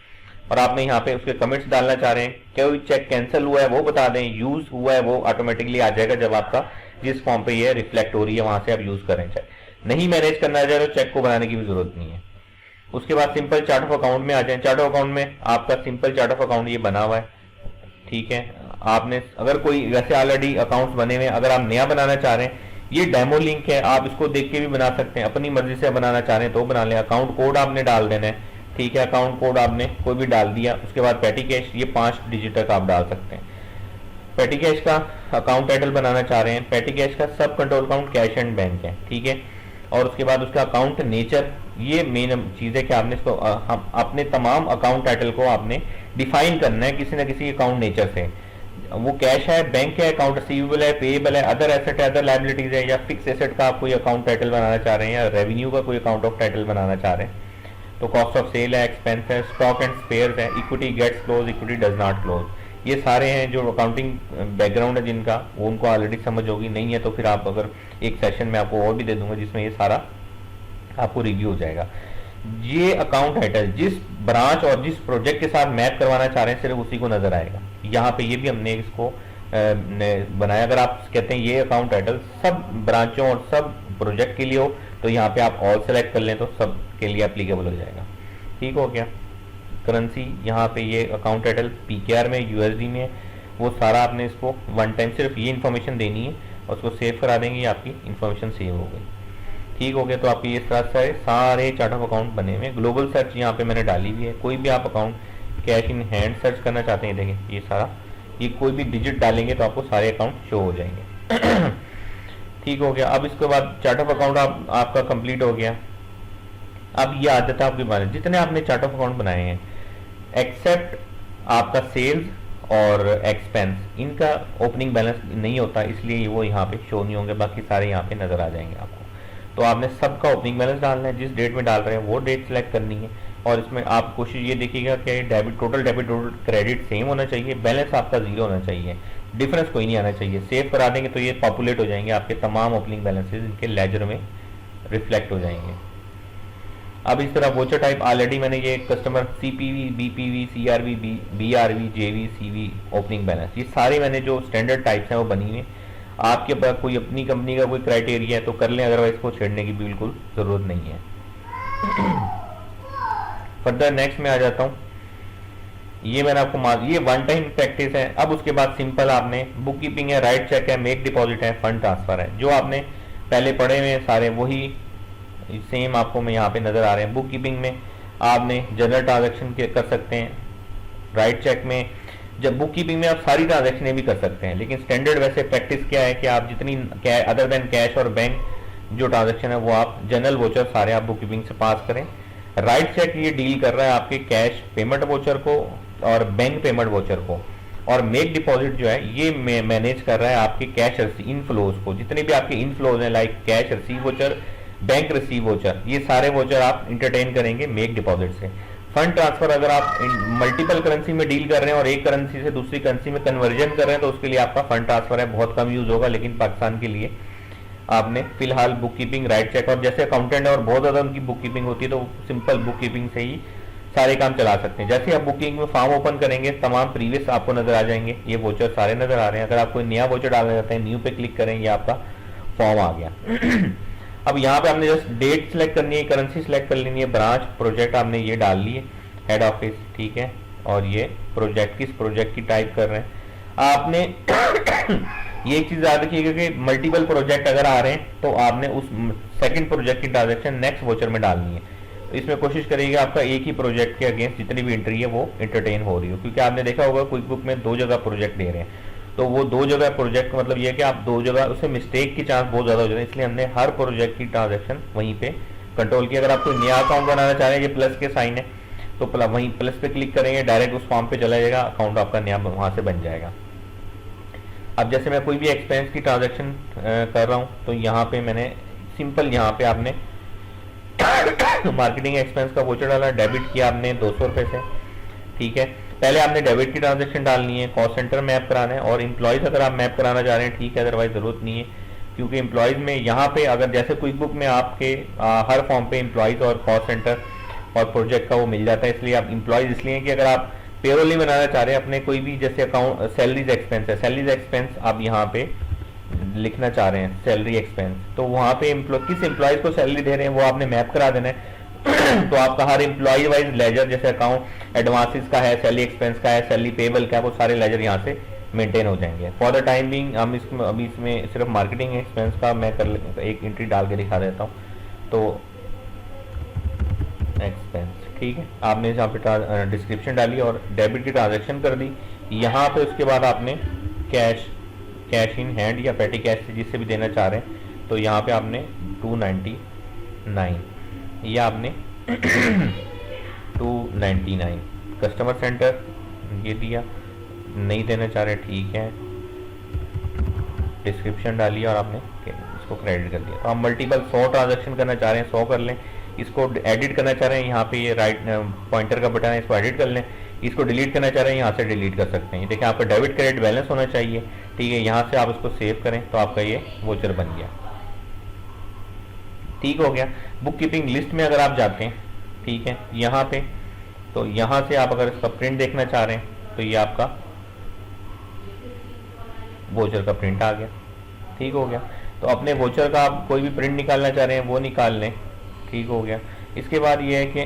और आपने यहाँ पे उसके कमेंट्स डालना चाह रहे हैं, कोई चेक कैंसिल हुआ है वो बता दें, यूज हुआ है वो ऑटोमेटिकली आ जाएगा जब आपका जिस फॉर्म पे ये रिफ्लेक्ट हो रही है वहां से आप यूज करें। चेक नहीं मैनेज करना चाह रहे तो चेक को बनाने की भी जरूरत नहीं है। उसके बाद सिंपल चार्ट ऑफ अकाउंट में आ जाए। चार्ट ऑफ अकाउंट में आपका सिंपल चार्ट ऑफ अकाउंट ये बना हुआ है, ठीक है। आपने अगर कोई वैसे ऑलरेडी अकाउंट्स बने हुए, अगर आप नया बनाना चाह रहे हैं, ये डेमो लिंक है, आप इसको देख के भी बना सकते हैं, अपनी मर्जी से बनाना चाह रहे हैं तो बना लें। अकाउंट कोड आपने डाल देना है, ठीक है, अकाउंट कोड आपने कोई भी डाल दिया। उसके बाद पेटी कैश, ये 5 डिजिट तक आप डाल सकते हैं। पेटी कैश का अकाउंट टाइटल बनाना चाह रहे हैं, पेटी कैश का सब control account cash and bank है, ठीक है। और उसके बाद उसका अकाउंट नेचर, ये मेन चीज है कि आपने इसको हम अपने तमाम अकाउंट टाइटल को आपने डिफाइन करना है किसी ना किसी अकाउंट नेचर से। वो कैश है, बैंक है, अकाउंट रिसीवेबल है, पेएबल है, अदर एसेट है, अदर लायबिलिटीज है, या फिक्स एसेट का आप कोई अकाउंट टाइटल बनाना चाह रहे हैं, या रेवेन्यू का कोई अकाउंट ऑफ टाइटल बनाना चाह रहे हैं, तो कॉस्ट ऑफ सेल है, एक्सपेंस है, स्टॉक एंड स्पेयर्स है, equity gets close, equity does not close. ये सारे हैं जो अकाउंटिंग बैकग्राउंड है जिनका, वो उनको ऑलरेडी समझ होगी, नहीं है तो फिर आप अगर एक सेशन में आपको और भी दे दूंगा जिसमें ये सारा आपको रिव्यू हो जाएगा। ये अकाउंट टाइटल जिस ब्रांच और जिस प्रोजेक्ट के साथ मैप करवाना चाह रहे हैं सिर्फ उसी को नजर आएगा। यहाँ पे ये भी हमने इसको बनाया। अगर आप कहते हैं ये अकाउंट टाइटल सब ब्रांचों और सब प्रोजेक्ट के लिए हो तो यहाँ पे आप ऑल सेलेक्ट कर लें तो सब के लिए एप्लीकेबल हो जाएगा, ठीक हो गया। करेंसी यहाँ पे ये अकाउंट टाइटल पीकेआर में, यूएसडी में, वो सारा आपने इसको वन टाइम सिर्फ ये इन्फॉर्मेशन देनी है और उसको सेव करा देंगे, आपकी इन्फॉर्मेशन सेव हो गई, ठीक हो गया। तो आपकी इस तरह से सारे चार्ट ऑफ अकाउंट बने हुए। ग्लोबल सर्च यहाँ पे मैंने डाली हुई है, कोई भी आप account cash in hand search करना चाहते हैं, देखिए ये सारा, ये कोई भी डिजिट डालेंगे तो आपको सारे अकाउंट शो हो जाएंगे ठीक हो गया। अब इसके बाद चार्ट ऑफ अकाउंट आपका कंप्लीट हो गया। अब ये आदत है आपके बारे में, जितने आपने चार्ट ऑफ अकाउंट बनाए हैं एक्सेप्ट आपका सेल्स और एक्सपेंस, इनका ओपनिंग बैलेंस नहीं होता, इसलिए वो यहाँ पे शो नहीं होंगे, बाकी सारे यहाँ पे नजर आ जाएंगे आपको। तो आपने सबका ओपनिंग बैलेंस डालना है, जिस डेट में डाल रहे हैं वो डेट सेलेक्ट करनी है, और इसमें आप कोशिश ये देखिएगा कि debit total debit total credit same होना चाहिए, बैलेंस आपका 0 होना चाहिए, डिफरेंस कोई नहीं आना चाहिए। सेव करा देंगे तो ये पॉपुलेट हो जाएंगे आपके तमाम ओपनिंग बैलेंसेज, इनके लेजर में रिफ्लेक्ट हो जाएंगे। अब इस तरह वोचर टाइप ऑलरेडी मैंने ये कस्टमर सीपीवी, बीपीवी, सीआरवी, बीआरवी, जेवी, सीवी, ओपनिंग बैलेंस, ये सारे मैंने जो स्टैंडर्ड टाइप्स हैं वो बनी हुई। आपके पास कोई अपनी कंपनी का कोई क्राइटेरिया है तो कर लें, अदरवाइज इसको छेड़ने की बिल्कुल जरूरत नहीं है। फर्दर नेक्स्ट में आ जाता हूँ। ये मैंने आपको ये वन टाइम प्रैक्टिस है। अब उसके बाद सिंपल आपने बुक कीपिंग है, राइट चेक है, मेक डिपॉजिट है, फंड ट्रांसफर है, जो आपने पहले पढ़े हुए हैं सारे वही सेम आपको मैं यहाँ पे नजर आ रहे हैं। बुक कीपिंग में आपने जनरल ट्रांजेक्शन कर सकते हैं, राइट चेक में जब बुक कीपिंग में आप सारी ट्रांजेक्शनें भी कर सकते हैं, लेकिन स्टैंडर्ड वैसे प्रैक्टिस क्या है कि आप जितनी अदर देन कैश और बैंक जो ट्रांजेक्शन है वो आप जनरल वोचर सारे आप बुक कीपिंग से पास करें। राइट चेक ये डील कर रहा है आपके कैश पेमेंट वोचर को और बैंक पेमेंट वोचर को, और मेक डिपॉजिट जो है ये मैनेज कर रहा है आपके कैश इनफ्लोज को, जितने भी आपके इनफ्लोज हैं like cash receive voucher, bank receive voucher, ये सारे वोचर आप इंटरटेन करेंगे मेक डिपॉजिट से। फंड ट्रांसफर अगर आप मल्टीपल करेंसी में डील कर रहे हैं और एक करेंसी से दूसरी करेंसी में कन्वर्जन कर रहे हैं तो उसके लिए आपका फंड ट्रांसफर है बहुत कम यूज होगा, लेकिन पाकिस्तान के लिए आपने फिलहाल बुक कीपिंग, राइट चेक, और जैसे अकाउंटेंट है और बहुत ज़्यादा उनकी बुक कीपिंग होती है तो सिंपल बुक कीपिंग से ही सारे काम चला सकते हैं। जैसे आप बुकिंग में फॉर्म ओपन करेंगे तमाम प्रीवियस आपको नजर आ जाएंगे, ये वोचर सारे नजर आ रहे हैं। अगर आप कोई नया वोचर डालना चाहते हैं, न्यू पे क्लिक करें, ये आपका फॉर्म आ गया। अब यहाँ पे आपने जस्ट डेट सेलेक्ट करनी है, करेंसी सेलेक्ट कर लेनी है, ब्रांच, प्रोजेक्ट आपने ये डाल लिए, हेड ऑफिस, ठीक है, और ये प्रोजेक्ट, किस प्रोजेक्ट की टाइप कर रहे हैं आपने। ये एक चीज याद रखिएगा कि मल्टीपल प्रोजेक्ट अगर आ रहे हैं तो आपने उस सेकंड प्रोजेक्ट की ट्रांजेक्शन नेक्स्ट वोचर में डालनी है। तो इसमें कोशिश करिएगा आपका एक ही प्रोजेक्ट के अगेंस्ट जितनी भी एंट्री है वो एंटरटेन हो रही हो, क्योंकि आपने देखा होगा क्विक बुक में 2 जगह प्रोजेक्ट दे रहे हैं, तो वो 2 जगह प्रोजेक्ट मतलब ये कि आप 2 जगह उससे मिस्टेक की चांस बहुत ज्यादा हो जाता है, इसलिए हमने हर प्रोजेक्ट की ट्रांजेक्शन वहीं पे कंट्रोल की। अगर आप कोई नया अकाउंट बनाना चाह रहे हैं, ये प्लस के साइन है, तो वहीं प्लस पे क्लिक करेंगे, डायरेक्ट उस फॉर्म पे चला जाएगा, अकाउंट आपका नया वहां से बन जाएगा। अब जैसे मैं कोई भी एक्सपेंस की ट्रांजेक्शन कर रहा हूँ, तो यहाँ पे मैंने सिंपल यहाँ पे आपने मार्केटिंग एक्सपेंस का वोचर डाला, डेबिट किया आपने 200 रुपए से, ठीक है। पहले आपने डेबिट की ट्रांजेक्शन डालनी है, कॉस्ट सेंटर मैप कराना है, और एम्प्लॉयज अगर आप मैप कराना चाह रहे हैं ठीक है, अदरवाइज जरूरत नहीं है, क्योंकि एम्प्लॉयज में यहाँ पे अगर जैसे क्विक बुक में आपके हर फॉर्म पे एम्प्लॉयज और कॉस्ट सेंटर और प्रोजेक्ट का वो मिल जाता है, इसलिए आप एम्प्लॉयज इसलिए कि अगर आप पेरोल नहीं बनाना चाह रहे हैं अपने कोई भी जैसे अकाउंट, सैलरीज एक्सपेंस है, सैलरीज एक्सपेंस आप यहाँ पे लिखना चाह रहे हैं, सैलरी एक्सपेंस, तो वहाँ पे किस एम्प्लॉयज को सैलरी दे रहे हैं वो आपने मैप करा देना है। तो आपका हर एम्प्लॉय वाइज लेजर, जैसे अकाउंट एडवांसेस का है, सैलरी एक्सपेंस का है, सैलरी पेबल का है, वो सारे लेजर यहाँ से मेंटेन हो जाएंगे। फॉर द टाइम बिंग हम इसमें अभी इसमें सिर्फ मार्केटिंग एक्सपेंस का मैं एक एंट्री डाल के दिखा देता हूँ। तो एक्सपेंस, ठीक है, आपने यहाँ पे डिस्क्रिप्शन डाली और डेबिट की ट्रांजेक्शन कर दी। यहाँ पे उसके बाद आपने कैश इन हैंड या पेटी कैश से जिससे भी देना चाह रहे हैं, तो यहाँ पे आपने 299 या आपने 299 कस्टमर सेंटर ये दिया, नहीं देना चाह रहे ठीक है, डिस्क्रिप्शन डालिए और आपने इसको क्रेडिट कर दिया। तो आप मल्टीपल 100 ट्रांजेक्शन करना चाह रहे हैं 100 कर लें, इसको एडिट करना चाह रहे हैं यहाँ पे ये राइट पॉइंटर का बटन है, इसको एडिट कर लें, इसको डिलीट करना चाह रहे हैं यहाँ से डिलीट कर सकते हैं। देखिए आपका डेबिट क्रेडिट बैलेंस होना चाहिए, ठीक है, यहाँ से आप इसको सेव करें तो आपका ये वोचर बन गया, ठीक हो गया। बुक कीपिंग लिस्ट में अगर आप जाते हैं, ठीक है, यहाँ पे, तो यहाँ से आप अगर इसका प्रिंट देखना चाह रहे हैं तो ये आपका वोचर का प्रिंट आ गया, ठीक हो गया। तो अपने वोचर का आप कोई भी प्रिंट निकालना चाह रहे हैं वो निकाल लें, ठीक हो गया। इसके बाद ये है कि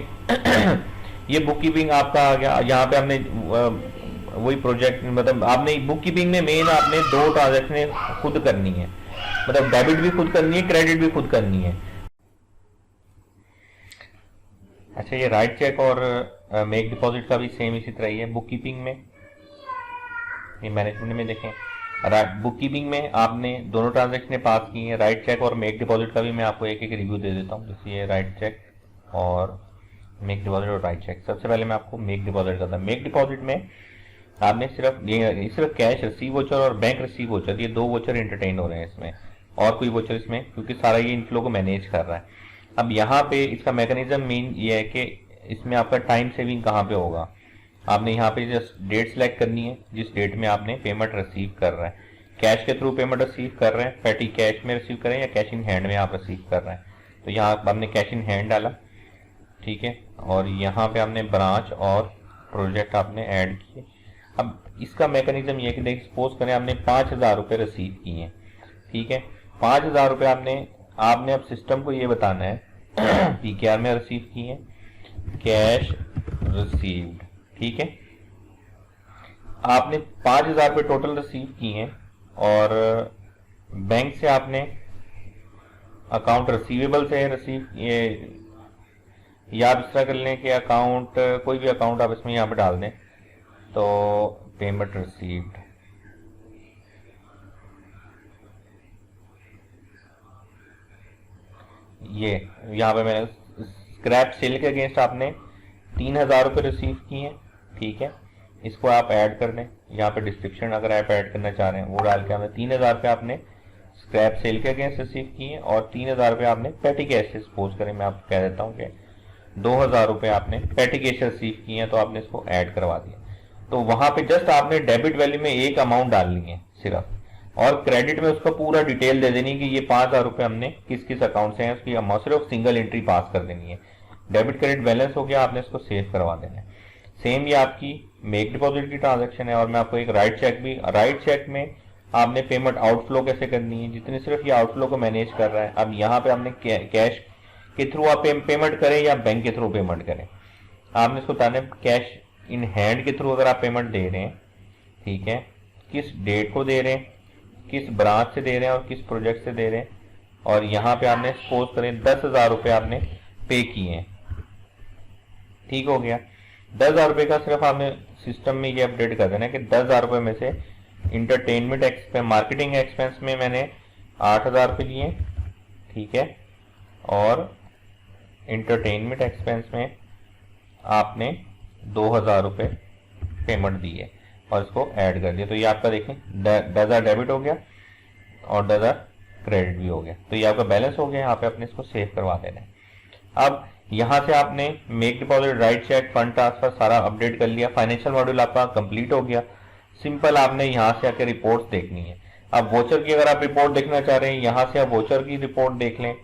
ये बुक कीपिंग आपका आ गया। यहाँ पे आपने वही प्रोजेक्ट मतलब आपने बुक कीपिंग में मेन आपने 2 ट्रांजेक्शन खुद करनी है, मतलब डेबिट भी खुद करनी है, क्रेडिट भी खुद करनी है। अच्छा, ये राइट चेक और मेक डिपॉजिट का भी सेम इसी तरह ही है। बुक कीपिंग में, ये मैनेजमेंट में देखें, बुक कीपिंग में आपने दोनों ट्रांजेक्शन पास की हैं, राइट चेक और मेक डिपॉजिट का भी मैं आपको एक एक रिव्यू दे देता हूँ। जैसे ये राइट चेक और मेक डिपॉजिट और राइट चेक। सबसे पहले मैं आपको मेक डिपॉजिट करता हूँ। मेक डिपॉजिट में आपने सिर्फ कैश रिसीव वोचर और बैंक रिसीव वोचर, ये 2 वोचर एंटरटेन हो रहे हैं इसमें, और कोई वोचर इसमें, क्योंकि सारा ये इनफ्लो को मैनेज कर रहा है। अब यहाँ पे इसका मैकेनिज्म मेन ये है कि इसमें आपका टाइम सेविंग कहाँ पे होगा। आपने यहाँ पे जस्ट डेट सेलेक्ट करनी है जिस डेट में आपने पेमेंट रिसीव कर रहे हैं, कैश के थ्रू पेमेंट रिसीव कर रहे हैं, पेटी कैश में रिसीव करें या कैश इन हैंड में आप रिसीव कर रहे हैं। तो यहाँ आपने कैश इन हैंड डाला, ठीक है, और यहाँ पे आपने ब्रांच और प्रोजेक्ट आपने ऐड किए। अब इसका मैकेनिज्म ये है कि देख सपोज करें आपने 5000 रुपये रिसीव किए हैं, ठीक है, 5000 रुपये आपने अब सिस्टम को ये बताना है पीकेआर में रिसीव किए हैं, कैश रिसीव्ड, ठीक है। आपने 5000 रुपये टोटल रिसीव किए हैं और बैंक से आपने अकाउंट रिसीवेबल से रिसीव किए, या आप इस तरह कर लें कि अकाउंट कोई भी अकाउंट आप इसमें यहाँ पे डाल दें, तो पेमेंट रिसीव्ड, ये यहाँ पे मैंने स्क्रैप सेल के अगेंस्ट आपने 3000 रुपये रिसीव किए हैं, ठीक है, इसको आप ऐड कर दें। यहाँ पे डिस्क्रिप्शन अगर आप ऐड करना चाह रहे हैं वो डाल के, हमने 3000 रुपये आपने स्क्रैप सेल के अगेंस्ट रिसीव किए हैं और 3000 रुपये आपने पेटी कैश से, सपोज करें मैं आपको कह देता हूँ कि 2000 रुपये आपने पेटी कैश से रिसीव किए हैं, तो आपने इसको ऐड करवा दिया। तो वहां पे जस्ट आपने डेबिट वैल्यू में एक अमाउंट डालनी है सिर्फ, और क्रेडिट में उसका पूरा डिटेल दे देनी कि ये 5,000 रुपये हमने किस किस अकाउंट से हैं, उसकी अमाउंट सिर्फ सिंगल एंट्री पास कर देनी है। डेबिट क्रेडिट बैलेंस हो गया, आपने इसको सेव करवा देना है। सेम ये आपकी मेक डिपॉजिट की ट्रांजेक्शन है। और मैं आपको एक राइट चेक में आपने पेमेंट आउटफ्लो कैसे करनी है, जितने सिर्फ ये आउटफ्लो को मैनेज कर रहा है। अब यहाँ पे आपने कैश के थ्रू आप पेमेंट करें या बैंक के थ्रू पेमेंट करें, आपने इसको बताना है कैश इन हैंड के थ्रू अगर आप पेमेंट दे रहे हैं, ठीक है, किस डेट को दे रहे हैं, किस ब्रांच से दे रहे हैं और किस प्रोजेक्ट से दे रहे हैं। और यहाँ पे आपने सपोज करें 10,000 रुपये आपने पे किए हैं, ठीक हो गया। 10,000 रुपये का सिर्फ आपने सिस्टम में ये अपडेट कर देना है कि 10,000 रुपये में से इंटरटेनमेंट एक्सपेंस, मार्केटिंग एक्सपेंस में मैंने 8,000 रुपये दिए, ठीक है, और इंटरटेनमेंट एक्सपेंस में आपने 2,000 रुपये पेमेंट दी है और इसको ऐड कर दिया। तो ये आपका देखें 10,000 डेबिट हो गया और 10,000 क्रेडिट भी हो गया। तो ये आपका बैलेंस हो गया। यहाँ पे अपने इसको सेव करवा देना है। अब यहाँ से आपने make deposit, write cheque, fund transfer सारा अपडेट कर लिया। फाइनेंशियल मॉड्यूल आपका कंप्लीट हो गया। सिंपल आपने यहाँ से आके रिपोर्ट्स देखनी है। अब वोचर की अगर आप रिपोर्ट देखना चाह रहे हैं, यहाँ से आप वोचर की रिपोर्ट देख लें।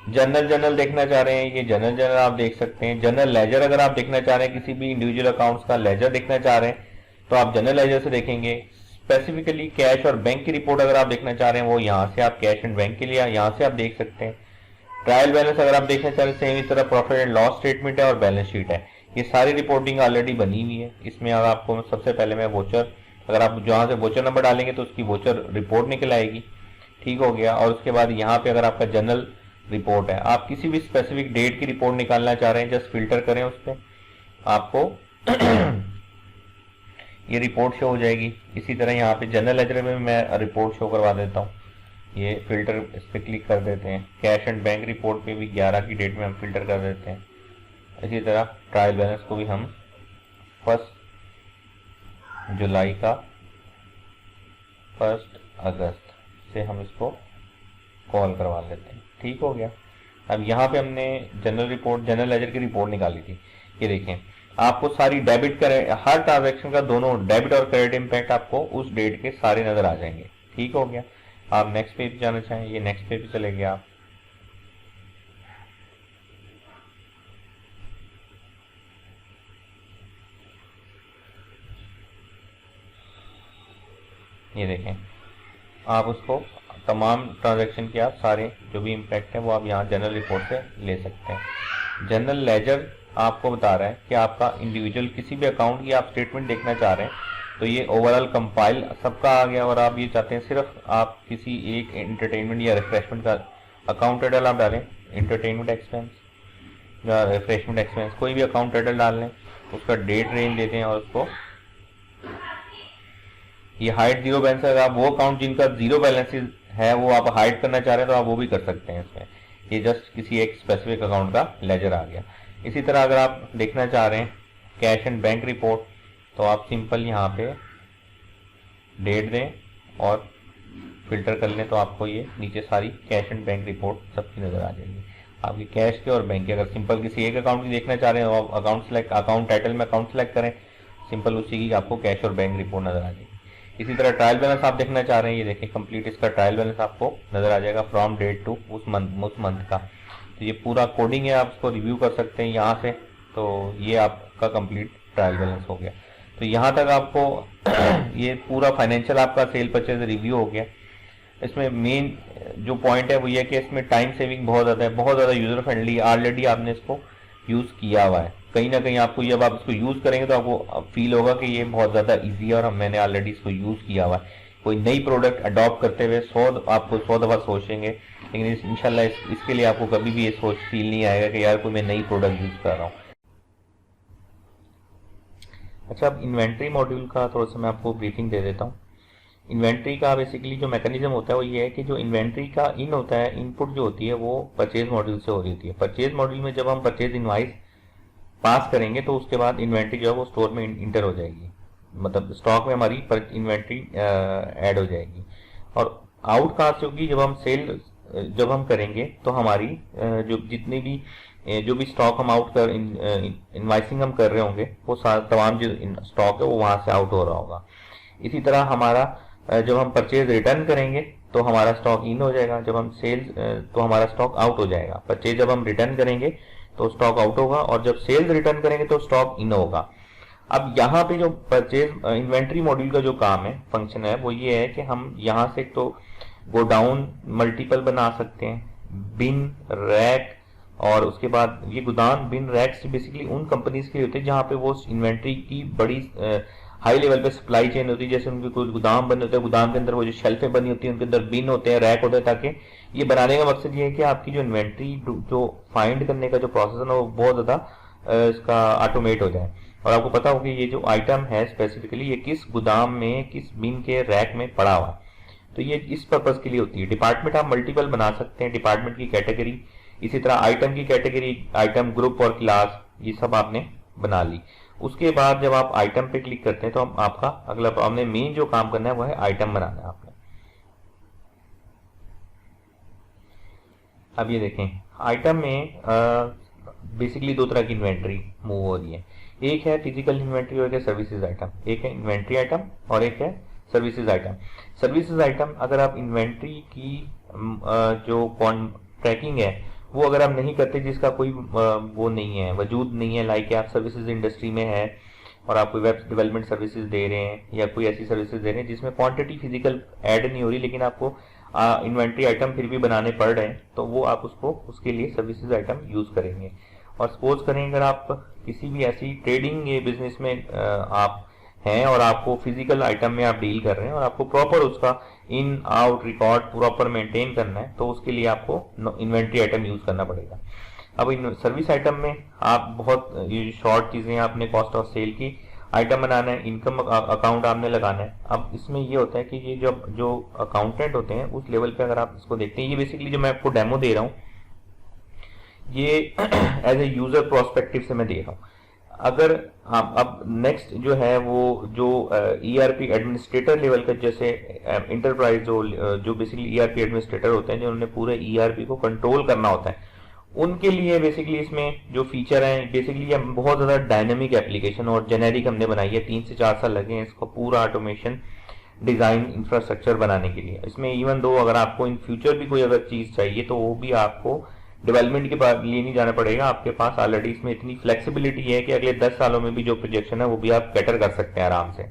जनरल देखना चाह रहे हैं, ये जनरल आप देख सकते हैं। जनरल लेजर अगर आप देखना चाह रहे हैं, किसी भी इंडिविजुअल अकाउंट्स का लेजर देखना चाह रहे हैं तो आप जनरल लेजर से देखेंगे। स्पेसिफिकली कैश और बैंक की रिपोर्ट अगर आप देखना चाह रहे हैं, वो यहाँ से आप कैश एंड बैंक के लिए यहाँ से आप देख सकते हैं। ट्रायल बैलेंस अगर आप देखना चाह रहे हैं, सेम इस तरह प्रॉफिट एंड लॉस स्टेटमेंट है और बैलेंस शीट है। ये सारी रिपोर्टिंग ऑलरेडी बनी हुई है। इसमें अगर आपको सबसे पहले मैं वोचर, अगर आप जहाँ से वोचर नंबर डालेंगे तो उसकी वोचर रिपोर्ट निकल आएगी, ठीक हो गया। और उसके बाद यहाँ पे अगर आपका जनरल रिपोर्ट है, आप किसी भी स्पेसिफिक डेट की रिपोर्ट निकालना चाह रहे हैं, जस्ट फिल्टर करें उस पर, आपको ये रिपोर्ट शो हो जाएगी। इसी तरह यहाँ पे जनरल लेजर में मैं रिपोर्ट शो करवा देता हूँ। ये फिल्टर इस पर क्लिक कर देते हैं। कैश एंड बैंक रिपोर्ट पे भी 11 की डेट में हम फिल्टर कर देते हैं। इसी तरह ट्रायल बैलेंस को भी हम 1 जुलाई का 1 अगस्त से हम इसको कॉल करवा लेते हैं, ठीक हो गया। अब यहाँ पे हमने जनरल लेजर की रिपोर्ट निकाली थी। ये देखें, आपको सारी डेबिट कर हर ट्रांजैक्शन का दोनों डेबिट और क्रेडिट इंपैक्ट आपको उस डेट के सारे नजर आ जाएंगे, ठीक हो गया। आप नेक्स्ट पेज जाना चाहें, ये नेक्स्ट पेज पे चले गए आप। ये देखें, आप उसको तमाम ट्रांजैक्शन के आप सारे जो भी इम्पैक्ट है वो आप यहाँ जनरल रिपोर्ट से ले सकते हैं। जनरल लेजर आपको बता रहा है कि आपका इंडिविजुअल किसी भी अकाउंट की आप स्टेटमेंट देखना चाह रहे हैं तो ये ओवरऑल कंपाइल सबका आ गया। और आप ये चाहते हैं सिर्फ आप किसी एक एंटरटेनमेंट या रिफ्रेशमेंट का अकाउंट टाइटल आप डालें, एंटरटेनमेंट एक्सपेंस या रिफ्रेशमेंट एक्सपेंस, कोई भी अकाउंट टाइटल डाल लें, उसका डेट रेंज देते हैं और उसको ये हाइड जीरो बैलेंस। अगर आप वो अकाउंट जिनका जीरो बैलेंस है वो आप हाइड करना चाह रहे हैं तो आप वो भी कर सकते हैं इसमें। ये जस्ट किसी एक स्पेसिफिक अकाउंट का लेजर आ गया। इसी तरह अगर आप देखना चाह रहे हैं कैश एंड बैंक रिपोर्ट तो आप सिंपल यहाँ पे डेट दें और फिल्टर कर लें तो आपको ये नीचे सारी कैश एंड बैंक रिपोर्ट सबकी नजर आ जाएगी, आपकी कैश के और बैंक के। अगर सिंपल किसी एक अकाउंट की देखना चाह रहे हैं तो आप अकाउंट टाइटल में अकाउंट सेलेक्ट करें, सिंपल उसी की आपको कैश और बैंक रिपोर्ट नजर आ जाएगी। इसी तरह ट्रायल बैलेंस आप देखना चाह रहे हैं, ये देखें कंप्लीट इसका ट्रायल बैलेंस आपको नजर आ जाएगा फ्रॉम डेट टू उस मंथ का। तो ये पूरा कोडिंग है, आप इसको रिव्यू कर सकते हैं यहाँ से। तो ये आपका कंप्लीट ट्रायल बैलेंस हो गया। तो यहाँ तक आपको ये पूरा फाइनेंशियल आपका सेल परचेज रिव्यू हो गया। इसमें मेन जो पॉइंट है वो ये है कि इसमें टाइम सेविंग बहुत ज़्यादा है, बहुत ज़्यादा यूजर फ्रेंडली। ऑलरेडी आपने इसको यूज़ किया हुआ है, कहीं ना कहीं आपको जब आप इसको यूज़ करेंगे तो आपको फील होगा कि ये बहुत ज़्यादा ईजी है और मैंने ऑलरेडी इसको यूज़ किया हुआ है। कोई नई प्रोडक्ट अडॉप्ट करते हुए आपको 100 दफ़ा सोचेंगे, लेकिन इंशाल्लाह इसके लिए आपको कभी भी ये सोच फील नहीं आएगा कि यार कोई मैं नई प्रोडक्ट यूज़ कर रहा हूँ। अच्छा, अब इन्वेंट्री मॉड्यूल का थोड़ा सा मैं आपको ब्रीफिंग दे देता हूँ। इन्वेंट्री का बेसिकली जो मैकेनिज्म होता है वो ये है कि जो इन्वेंट्री का इन होता है, इनपुट जो होती है वो परचेज मॉड्यूल से हो रही होती है। परचेज मॉड्यूल में जब हम परचेज इनवाइस पास करेंगे तो उसके बाद इन्वेंट्री जो है वो स्टोर में इंटर हो जाएगी, मतलब स्टॉक में हमारी इन्वेंट्री ऐड हो जाएगी। और आउट कहाँ से होगी, जब हम करेंगे तो हमारी जो जितनी भी जो भी स्टॉक हम आउट कर इनवाइसिंग हम कर रहे होंगे वो तमाम जो स्टॉक है वो वहां से आउट हो रहा होगा। इसी तरह हमारा जब हम परचेज रिटर्न करेंगे तो हमारा स्टॉक इन हो जाएगा, जब हम सेल्स तो हमारा स्टॉक आउट हो जाएगा। परचेज जब हम रिटर्न करेंगे तो स्टॉक आउट होगा, और जब सेल्स रिटर्न करेंगे तो स्टॉक इन होगा। अब यहाँ पे जो परचेज इन्वेंट्री मॉड्यूल का जो काम है, फंक्शन है, वो ये है कि हम यहाँ से तो गोडाउन मल्टीपल बना सकते हैं, बिन, रैक, और उसके बाद ये गोदाम, बिन, रैक्स बेसिकली उन कंपनीज के होते हैं जहाँ पे वो इन्वेंट्री की बड़ी हाई लेवल पे सप्लाई चेन होती है। जैसे उनके कोई गोदाम बने होते हैं, गोदाम के अंदर वो जो शेल्फें बनी होती है, उनके अंदर बिन होते हैं, रैक होते हैं, ताकि ये बनाने का मकसद ये है कि आपकी जो इन्वेंट्री जो फाइंड करने का जो प्रोसेस है ना, वो बहुत ज्यादा इसका ऑटोमेट हो जाए। और आपको पता होगा ये जो आइटम है स्पेसिफिकली ये किस गोदाम में, किस बिन के रैक में पड़ा हुआ, तो ये इस पर्पज के लिए होती है। डिपार्टमेंट आप मल्टीपल बना सकते हैं, डिपार्टमेंट की कैटेगरी, इसी तरह आइटम की कैटेगरी, आइटम, ग्रुप और क्लास, ये सब आपने बना ली। उसके बाद जब आप आइटम पे क्लिक करते हैं तो हम आपका अगला हमने मेन जो काम करना है वो है आइटम बनाना है आपने। अब ये देखें, आइटम में बेसिकली दो तरह की इन्वेंट्री मूव हो रही है। एक है फिजिकल इन्वेंट्री और एक है सर्विसेज आइटम। एक है इन्वेंट्री आइटम और एक है सर्विसेज आइटम। सर्विसेज आइटम अगर आप इन्वेंट्री की जो ट्रैकिंग है वो अगर आप नहीं करते, जिसका कोई वो नहीं है, वजूद नहीं है, लाइक आप सर्विसेज इंडस्ट्री में है और आप कोई वेब डेवलपमेंट सर्विसेज दे रहे हैं या कोई ऐसी सर्विसेज दे रहे हैं जिसमें क्वांटिटी फिजिकल ऐड नहीं हो रही, लेकिन आपको इन्वेंट्री आइटम फिर भी बनाने पड़ रहे हैं, तो वो आप उसको उसके लिए सर्विसेज आइटम यूज करेंगे। और सपोज करें अगर आप किसी भी ऐसी ट्रेडिंग ये बिजनेस में आप हैं और आपको फिजिकल आइटम में आप डील कर रहे हैं और आपको प्रॉपर उसका in out record proper maintain करना है, तो उसके लिए आपको इन्वेंट्री आइटम यूज करना पड़ेगा। अब इन सर्विस आइटम में आप बहुत ये शॉर्ट चीजें, आपने कॉस्ट ऑफ सेल की आइटम बनाना है, इनकम अकाउंट आपने लगाना है। अब इसमें ये होता है कि ये जब जो अकाउंटेंट होते हैं उस लेवल पे अगर आप इसको देखते हैं, ये बेसिकली जो मैं आपको डेमो दे रहा हूँ ये एज ए यूजर प्रोस्पेक्टिव से मैं दे रहा हूँ। अगर हम अब नेक्स्ट जो है वो जो ईआरपी एडमिनिस्ट्रेटर लेवल का, जैसे इंटरप्राइज जो बेसिकली ईआरपी एडमिनिस्ट्रेटर होते हैं, जिन्होंने पूरे ईआरपी को कंट्रोल करना होता है, उनके लिए बेसिकली इसमें जो फीचर है बेसिकली ये बहुत ज्यादा डायनेमिक एप्लीकेशन और जेनेरिक हमने बनाई है। 3 से 4 साल लगे हैं इसको पूरा ऑटोमेशन डिजाइन इंफ्रास्ट्रक्चर बनाने के लिए। इसमें इवन दो अगर आपको इन फ्यूचर भी कोई अगर चीज चाहिए तो वो भी आपको डेवलपमेंट के लिए नहीं जाना पड़ेगा, आपके पास ऑलरेडी इसमें इतनी फ्लेक्सिबिलिटी है कि अगले 10 सालों में भी जो प्रोजेक्शन है वो भी आप कैटर कर सकते हैं आराम से।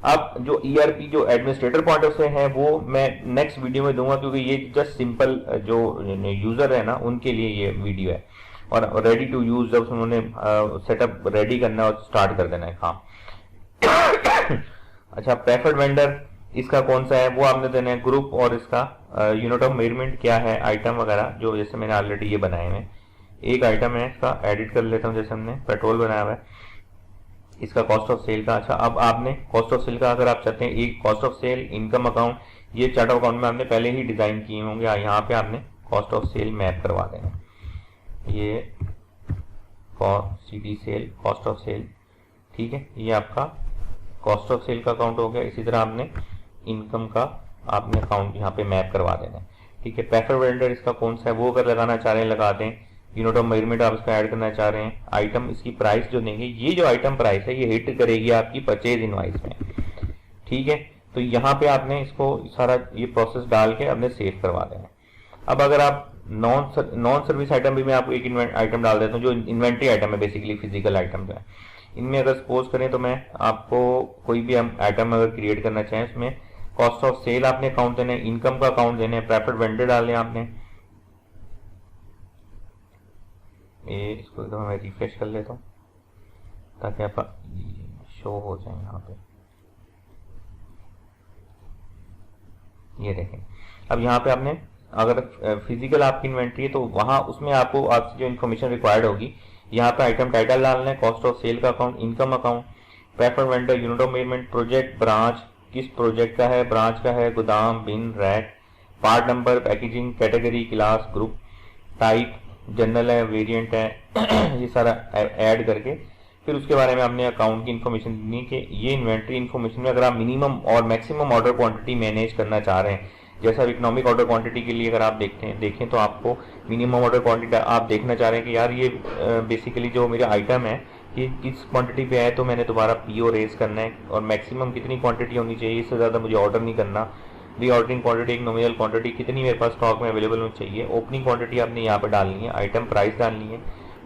अब जो ईआरपी जो एडमिनिस्ट्रेटर पॉइंट ऑफ से है वो मैं नेक्स्ट वीडियो में दूंगा, क्योंकि ये जस्ट सिंपल जो यूजर है ना उनके लिए ये वीडियो है, और रेडी टू यूज जब उन्होंने सेटअप रेडी करना है और स्टार्ट कर देना है काम। अच्छा, प्रेफर्ड वेंडर इसका कौन सा है वो आपने देना है, ग्रुप और इसका यूनिट ऑफ मेजरमेंट क्या है, आइटम वगैरह जो जैसे मैंने ऑलरेडी ये बनाए हैं। एक आइटम है इसका एडिट कर लेता हूँ, जैसे हमने पेट्रोल बनाया हुआ है, इसका कॉस्ट ऑफ सेल का। अच्छा, अब आपने कॉस्ट ऑफ सेल का अगर आप चाहते हैं एक cost of sale, income account, ये चार्ट ऑफ अकाउंट में आपने पहले ही डिजाइन किए होंगे, यहाँ पे आपने कॉस्ट ऑफ सेल मैप करवा देना। ये CD sale, cost of sale, ठीक है, ये आपका कॉस्ट ऑफ सेल का अकाउंट हो गया। इसी तरह आपने इनकम का आपने अकाउंट यहाँ पे मैप करवा देना है, ठीक है। प्रेफर वेंडर इसका कौन सा है वो अगर लगाना चाह रहे हैं लगा दें। यूनिट ऑफ मेजरमेंट आप इसका ऐड करना चाह रहे हैं। आइटम इसकी प्राइस जो देंगे, ये जो आइटम प्राइस है ये हिट करेगी आपकी परचेज इनवाइस में, ठीक है। तो यहाँ पे आपने इसको सारा ये प्रोसेस डाल के आपने सेव करवा देना। अब अगर आप नॉन सर्विस आइटम भी मैं आपको एक आइटम डाल देता हूँ जो इन्वेंट्री आइटम है, बेसिकली फिजिकल आइटम जो है। इनमें अगर सपोज करें तो मैं आपको कोई भी हम आइटम अगर क्रिएट करना चाहें, इसमें कॉस्ट ऑफ सेल आपने अकाउंट देना है, इनकम का अकाउंट देना है, प्रेफर्ड वेंडर डालने आपने। ये इसको एकदम मैं रिफ्रेश कर लेता हूँ ताकि आप शो हो जाए यहाँ पे। ये देखें, अब यहाँ पे आपने अगर फिजिकल आपकी इन्वेंट्री है तो वहां उसमें आपको आपसे जो इन्फॉर्मेशन रिक्वायर्ड होगी, यहाँ पे आइटम टाइटल डालना है, कॉस्ट ऑफ सेल का account, income account, preferred vendor, unit of measurement, project, branch, किस प्रोजेक्ट का है, ब्रांच का है, गोदाम, bin, rack, part number, packaging, category, class, group, type, general है, वेरिएंट है, ये सारा ऐड करके फिर उसके बारे में आपने अकाउंट की इन्फॉर्मेशन देनी कि ये इन्वेंट्री इन्फॉर्मेशन में अगर आप मिनिमम और मैक्सिमम ऑर्डर क्वांटिटी मैनेज करना चाह रहे हैं, जैसा इकोनॉमिक ऑर्डर क्वांटिटी के लिए अगर आप देखें तो आपको मिनिमम ऑर्डर क्वांटिटी आप देखना चाह रहे हैं कि यार ये बेसिकली जो मेरा आइटम है कि किस क्वांटिटी पे है, तो मैंने दोबारा पीओ रेज करना है और मैक्सिमम कितनी क्वांटिटी होनी चाहिए, इससे ज़्यादा मुझे ऑर्डर नहीं करना। री ऑर्डरिंग क्वांटिटी, एक नॉमिनल क्वांटिटी कितनी मेरे पास स्टॉक में अवेलेबल होनी चाहिए। ओपनिंग क्वांटिटी आपने यहाँ पर डालनी है, आइटम प्राइस डालनी है,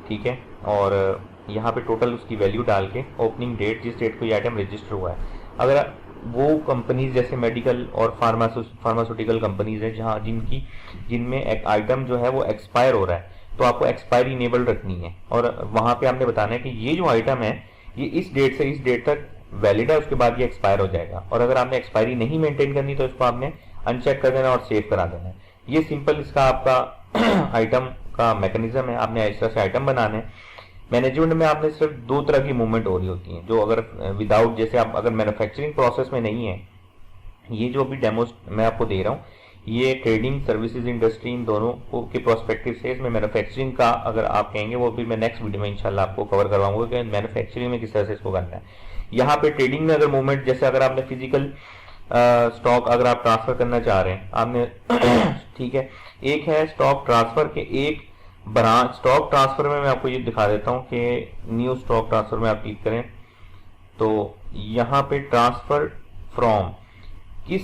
ठीक है, और यहाँ पे टोटल उसकी वैल्यू डाल के ओपनिंग डेट, जिस डेट को ये आइटम रजिस्टर हुआ है। अगर वो कंपनीज जैसे मेडिकल और फार्मास्यूटिकल कंपनीज है जहाँ जिनमें एक आइटम जो है वो एक्सपायर हो रहा है, तो आपको एक्सपायरी इनेबल रखनी है और वहाँ पे आपने बताना है कि ये जो आइटम है ये इस डेट से इस डेट तक वैलिड है, उसके बाद ये एक्सपायर हो जाएगा। और अगर आपने एक्सपायरी नहीं मेंटेन करनी तो इसको आपने अनचेक कर देना और सेव करा देना है। ये सिंपल इसका आपका आइटम का मैकेनिज्म है। आपने इस तरह से आइटम बनाने हैं। मैनेजमेंट में आपने सिर्फ दो तरह की मूवमेंट हो रही होती हैं, जो अगर विदाउट, जैसे आप अगर मैन्युफैक्चरिंग प्रोसेस में नहीं है, ये जो अभी डेमो मैं आपको दे रहा हूँ, ये ट्रेडिंग सर्विसेज इंडस्ट्री इन दोनों के प्रोस्पेक्टिव से, इसमें मैन्युफैक्चरिंग का अगर आप कहेंगे वो भी मैं नेक्स्ट वीडियो में इंशाल्लाह आपको कवर करवाऊंगा कि मैन्युफैक्चरिंग में किस तरह से इसको करना है। यहाँ पे ट्रेडिंग में अगर मूवमेंट, जैसे अगर आपने फिजिकल स्टॉक अगर आप ट्रांसफर करना चाह रहे हैं आपने ठीक है, एक है स्टॉक ट्रांसफर के एक ब्रांच। स्टॉक ट्रांसफर में मैं आपको ये दिखा देता हूँ कि न्यू स्टॉक ट्रांसफर में आप क्लिक करें तो यहाँ पे ट्रांसफर फ्रॉम किस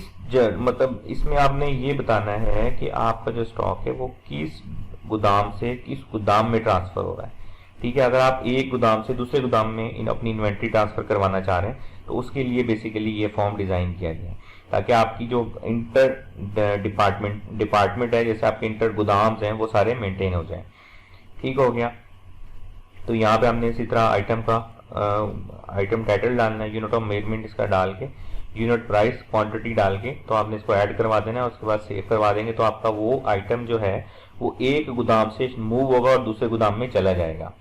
मतलब इसमें आपने ये बताना है कि आपका जो स्टॉक है वो किस गोदाम से किस गोदाम में ट्रांसफर हो रहा है, ठीक है। अगर आप एक गोदाम से दूसरे गोदाम में अपनी इन्वेंट्री ट्रांसफर करवाना चाह रहे हैं तो उसके लिए बेसिकली ये फॉर्म डिजाइन किया गया है ताकि आपकी जो इंटर डिपार्टमेंट है, जैसे आपके इंटर गोदाम्स हैं, वो सारे मेंटेन हो जाए। ठीक हो गया। तो यहाँ पे हमने इसी तरह आइटम का आइटम टाइटल डालना है, यूनिट ऑफ मेजरमेंट इसका डाल के, यूनिट प्राइस क्वांटिटी डाल के, तो आपने इसको ऐड करवा देना है। उसके बाद सेव करवा देंगे तो आपका वो आइटम जो है वो एक गोदाम से मूव होगा और दूसरे गोदाम में चला जाएगा,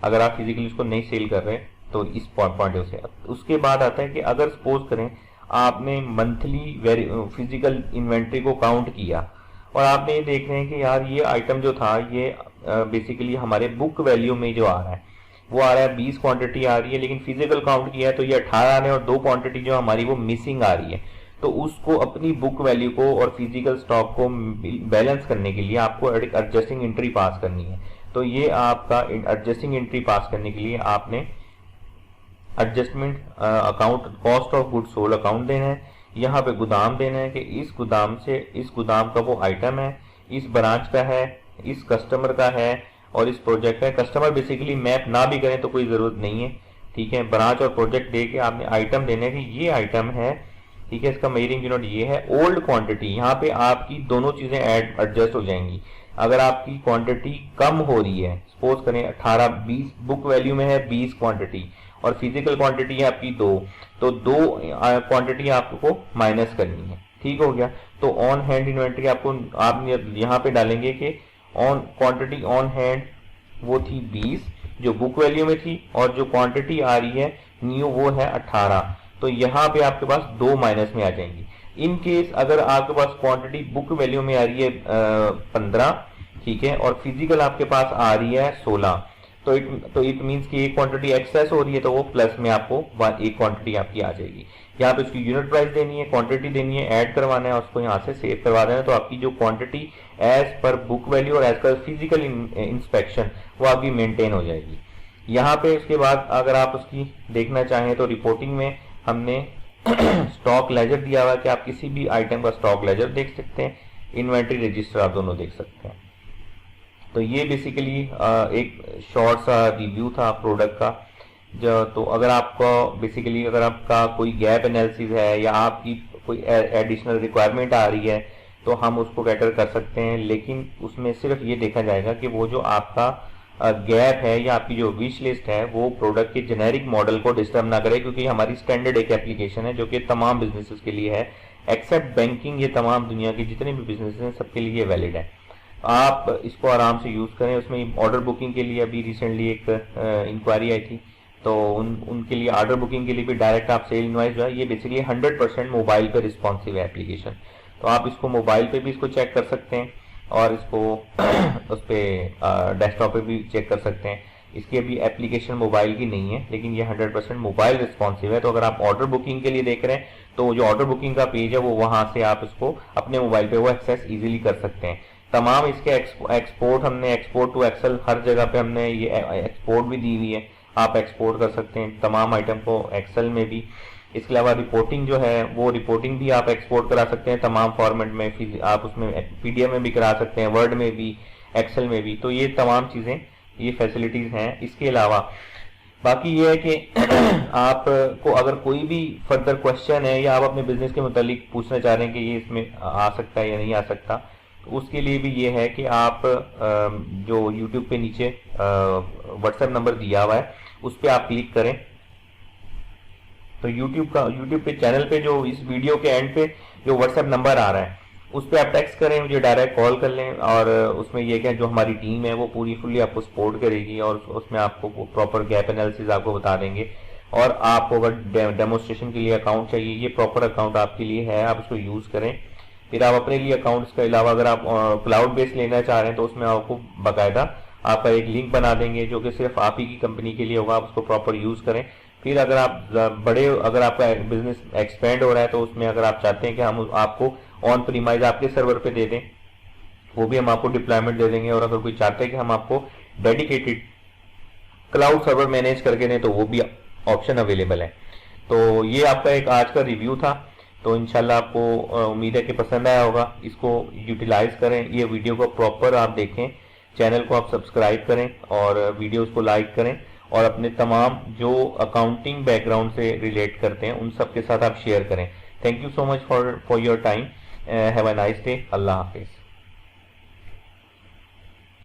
अगर आप फिजिकली उसको नहीं सेल कर रहे तो इस पॉइंट से। उसके बाद आता है कि अगर सपोज करें आपने मंथली फिजिकल इन्वेंट्री को काउंट किया और आपने ये देख रहे हैं कि यार ये आइटम जो था ये बेसिकली हमारे बुक वैल्यू में जो आ रहा है वो आ रहा है 20 क्वांटिटी आ रही है, लेकिन फिजिकल काउंट किया है तो ये 18 आ रहे हैं और 2 क्वांटिटी जो हमारी वो मिसिंग आ रही है। तो उसको अपनी बुक वैल्यू को और फिजिकल स्टॉक को बैलेंस करने के लिए आपको एडजस्टिंग एंट्री पास करनी है। तो ये आपका एडजस्टिंग एंट्री पास करने के लिए आपने adjustment account cost of good sold account देना है। यहाँ पे गोदाम देना है कि इस गोदाम से इस गोदाम का वो आइटम है, इस ब्रांच का है, इस कस्टमर का है और इस प्रोजेक्ट का है। कस्टमर बेसिकली मैप ना भी करें तो कोई जरूरत नहीं है, ठीक है। ब्रांच और प्रोजेक्ट दे के आपने आइटम देने कि ये आइटम है, ठीक है, इसका मेजरिंग यूनिट ये है। ओल्ड क्वांटिटी, यहाँ पे आपकी दोनों चीजें एडजस्ट हो जाएंगी। अगर आपकी क्वांटिटी कम हो रही है, सपोज करें 18-20 बुक वैल्यू में है 20 क्वांटिटी और फिजिकल क्वांटिटी है आपकी 2, तो 2 क्वांटिटी आपको माइनस करनी है। ठीक हो गया। तो ऑन हैंड इन्वेंट्री आपको आप यहाँ पे डालेंगे कि ऑन क्वांटिटी ऑन हैंड वो थी 20 जो बुक वैल्यू में थी और जो क्वांटिटी आ रही है न्यू वो है 18, तो यहाँ पे आपके पास 2 माइनस में आ जाएंगी। इन केस अगर आपके पास क्वांटिटी बुक वैल्यू में आ रही है 15, ठीक है, और फिजिकल आपके पास आ रही है 16, तो इट मींस कि एक क्वांटिटी एक्सेस हो रही है तो वो प्लस में आपको एक क्वांटिटी आपकी आ जाएगी। यहाँ पे उसकी यूनिट प्राइस देनी है, क्वांटिटी देनी है, ऐड करवाना है, उसको यहाँ से सेव करवा देना है। तो आपकी जो क्वांटिटी एज पर बुक वैल्यू और एज पर फिजिकल इंस्पेक्शन वो आपकी मेंटेन हो जाएगी। यहाँ पे उसके बाद अगर आप उसकी देखना चाहें तो रिपोर्टिंग में हमने स्टॉक लेजर दिया हुआ है कि आप किसी भी आइटम का स्टॉक लेजर देख सकते हैं, इन्वेंट्री रजिस्टर आप दोनों देख सकते हैं। तो ये बेसिकली एक शॉर्ट सा रिव्यू था प्रोडक्ट का। तो अगर आपका बेसिकली अगर आपका कोई गैप एनालिसिस है या आपकी कोई एडिशनल रिक्वायरमेंट आ रही है तो हम उसको कैटर कर सकते हैं, लेकिन उसमें सिर्फ ये देखा जाएगा कि वो जो आपका गैप है या आपकी जो विश लिस्ट है वो प्रोडक्ट के जेनेरिक मॉडल को डिस्टर्ब ना करे, क्योंकि हमारी स्टैंडर्ड एक एप्लीकेशन है जो कि तमाम बिजनेसेस के लिए है, एक्सेप्ट बैंकिंग। ये तमाम दुनिया के जितने भी बिजनेस हैं सबके लिए वैलिड है। आप इसको आराम से यूज करें। उसमें ऑर्डर बुकिंग के लिए अभी रिसेंटली एक इंक्वायरी आई थी, तो उनके लिए ऑर्डर बुकिंग के लिए भी डायरेक्ट आप सेल इनवाइस जो है ये बेसिकली 100% मोबाइल पे रिस्पॉन्सिव है एप्लीकेशन। तो आप इसको मोबाइल पे भी इसको चेक कर सकते हैं और इसको उस पर डेस्कटॉप पे भी चेक कर सकते हैं। इसकी अभी एप्लीकेशन मोबाइल की नहीं है, लेकिन ये 100% मोबाइल रिस्पॉन्सिव है। तो अगर आप ऑर्डर बुकिंग के लिए देख रहे हैं तो जो ऑर्डर बुकिंग का पेज है वो वहां से आप इसको अपने मोबाइल पे वो एक्सेस इजीली कर सकते हैं। तमाम इसके एक्सपोर्ट हमने एक्सपोर्ट टू एक्सेल हर जगह पे हमने ये एक्सपोर्ट भी दी हुई है। आप एक्सपोर्ट कर सकते हैं तमाम आइटम को एक्सेल में भी। इसके अलावा रिपोर्टिंग जो है वो रिपोर्टिंग भी आप एक्सपोर्ट करा सकते हैं तमाम फॉर्मेट में, फिर आप उसमें पीडीएफ में भी करा सकते हैं, वर्ड में भी, एक्सेल में भी। तो ये तमाम चीज़ें, ये फैसिलिटीज़ हैं। इसके अलावा बाकी ये है कि आपको अगर कोई भी फर्दर क्वेश्चन है या आप अपने बिजनेस के मुतालिक पूछना चाह रहे हैं कि ये इसमें आ सकता है या नहीं आ सकता, तो उसके लिए भी ये है कि आप जो YouTube पे नीचे व्हाट्सएप नंबर दिया हुआ है उस पर आप क्लिक करें। तो YouTube पे चैनल पे जो इस वीडियो के एंड पे जो व्हाट्सएप नंबर आ रहा है उस पर आप टेक्स्ट करें, मुझे डायरेक्ट कॉल कर लें, और उसमें यह क्या जो हमारी टीम है वो पूरी फुल्ली आपको सपोर्ट करेगी और उसमें आपको प्रॉपर गैप एनालिसिस आपको बता देंगे। और आपको अगर डेमोस्ट्रेशन के लिए अकाउंट चाहिए, ये प्रॉपर अकाउंट आपके लिए है, आप इसको यूज़ करें। फिर आप अपने लिए अकाउंट्स के अलावा अगर आप क्लाउड बेस लेना चाह रहे हैं तो उसमें आपको बाकायदा आपका एक लिंक बना देंगे जो कि सिर्फ आप ही की कंपनी के लिए होगा, आप उसको प्रॉपर यूज़ करें। फिर अगर आप अगर आपका बिजनेस एक्सपेंड हो रहा है तो उसमें अगर आप चाहते हैं कि हम आपको ऑन प्रीमाइज आपके सर्वर पे दे दें, वो भी हम आपको डिप्लॉयमेंट दे देंगे। और अगर कोई चाहते हैं कि हम आपको डेडिकेटेड क्लाउड सर्वर मैनेज करके दें तो वो भी ऑप्शन अवेलेबल है। तो ये आपका एक आज का रिव्यू था। तो इंशाल्लाह आपको उम्मीद है कि पसंद आया होगा। इसको यूटिलाइज करें, ये वीडियो को प्रॉपर आप देखें, चैनल को आप सब्सक्राइब करें और वीडियोस को लाइक करें, और अपने तमाम जो अकाउंटिंग बैकग्राउंड से रिलेट करते हैं उन सब के साथ आप शेयर करें। Thank you so much for your time. Have a nice day. Allah Hafiz.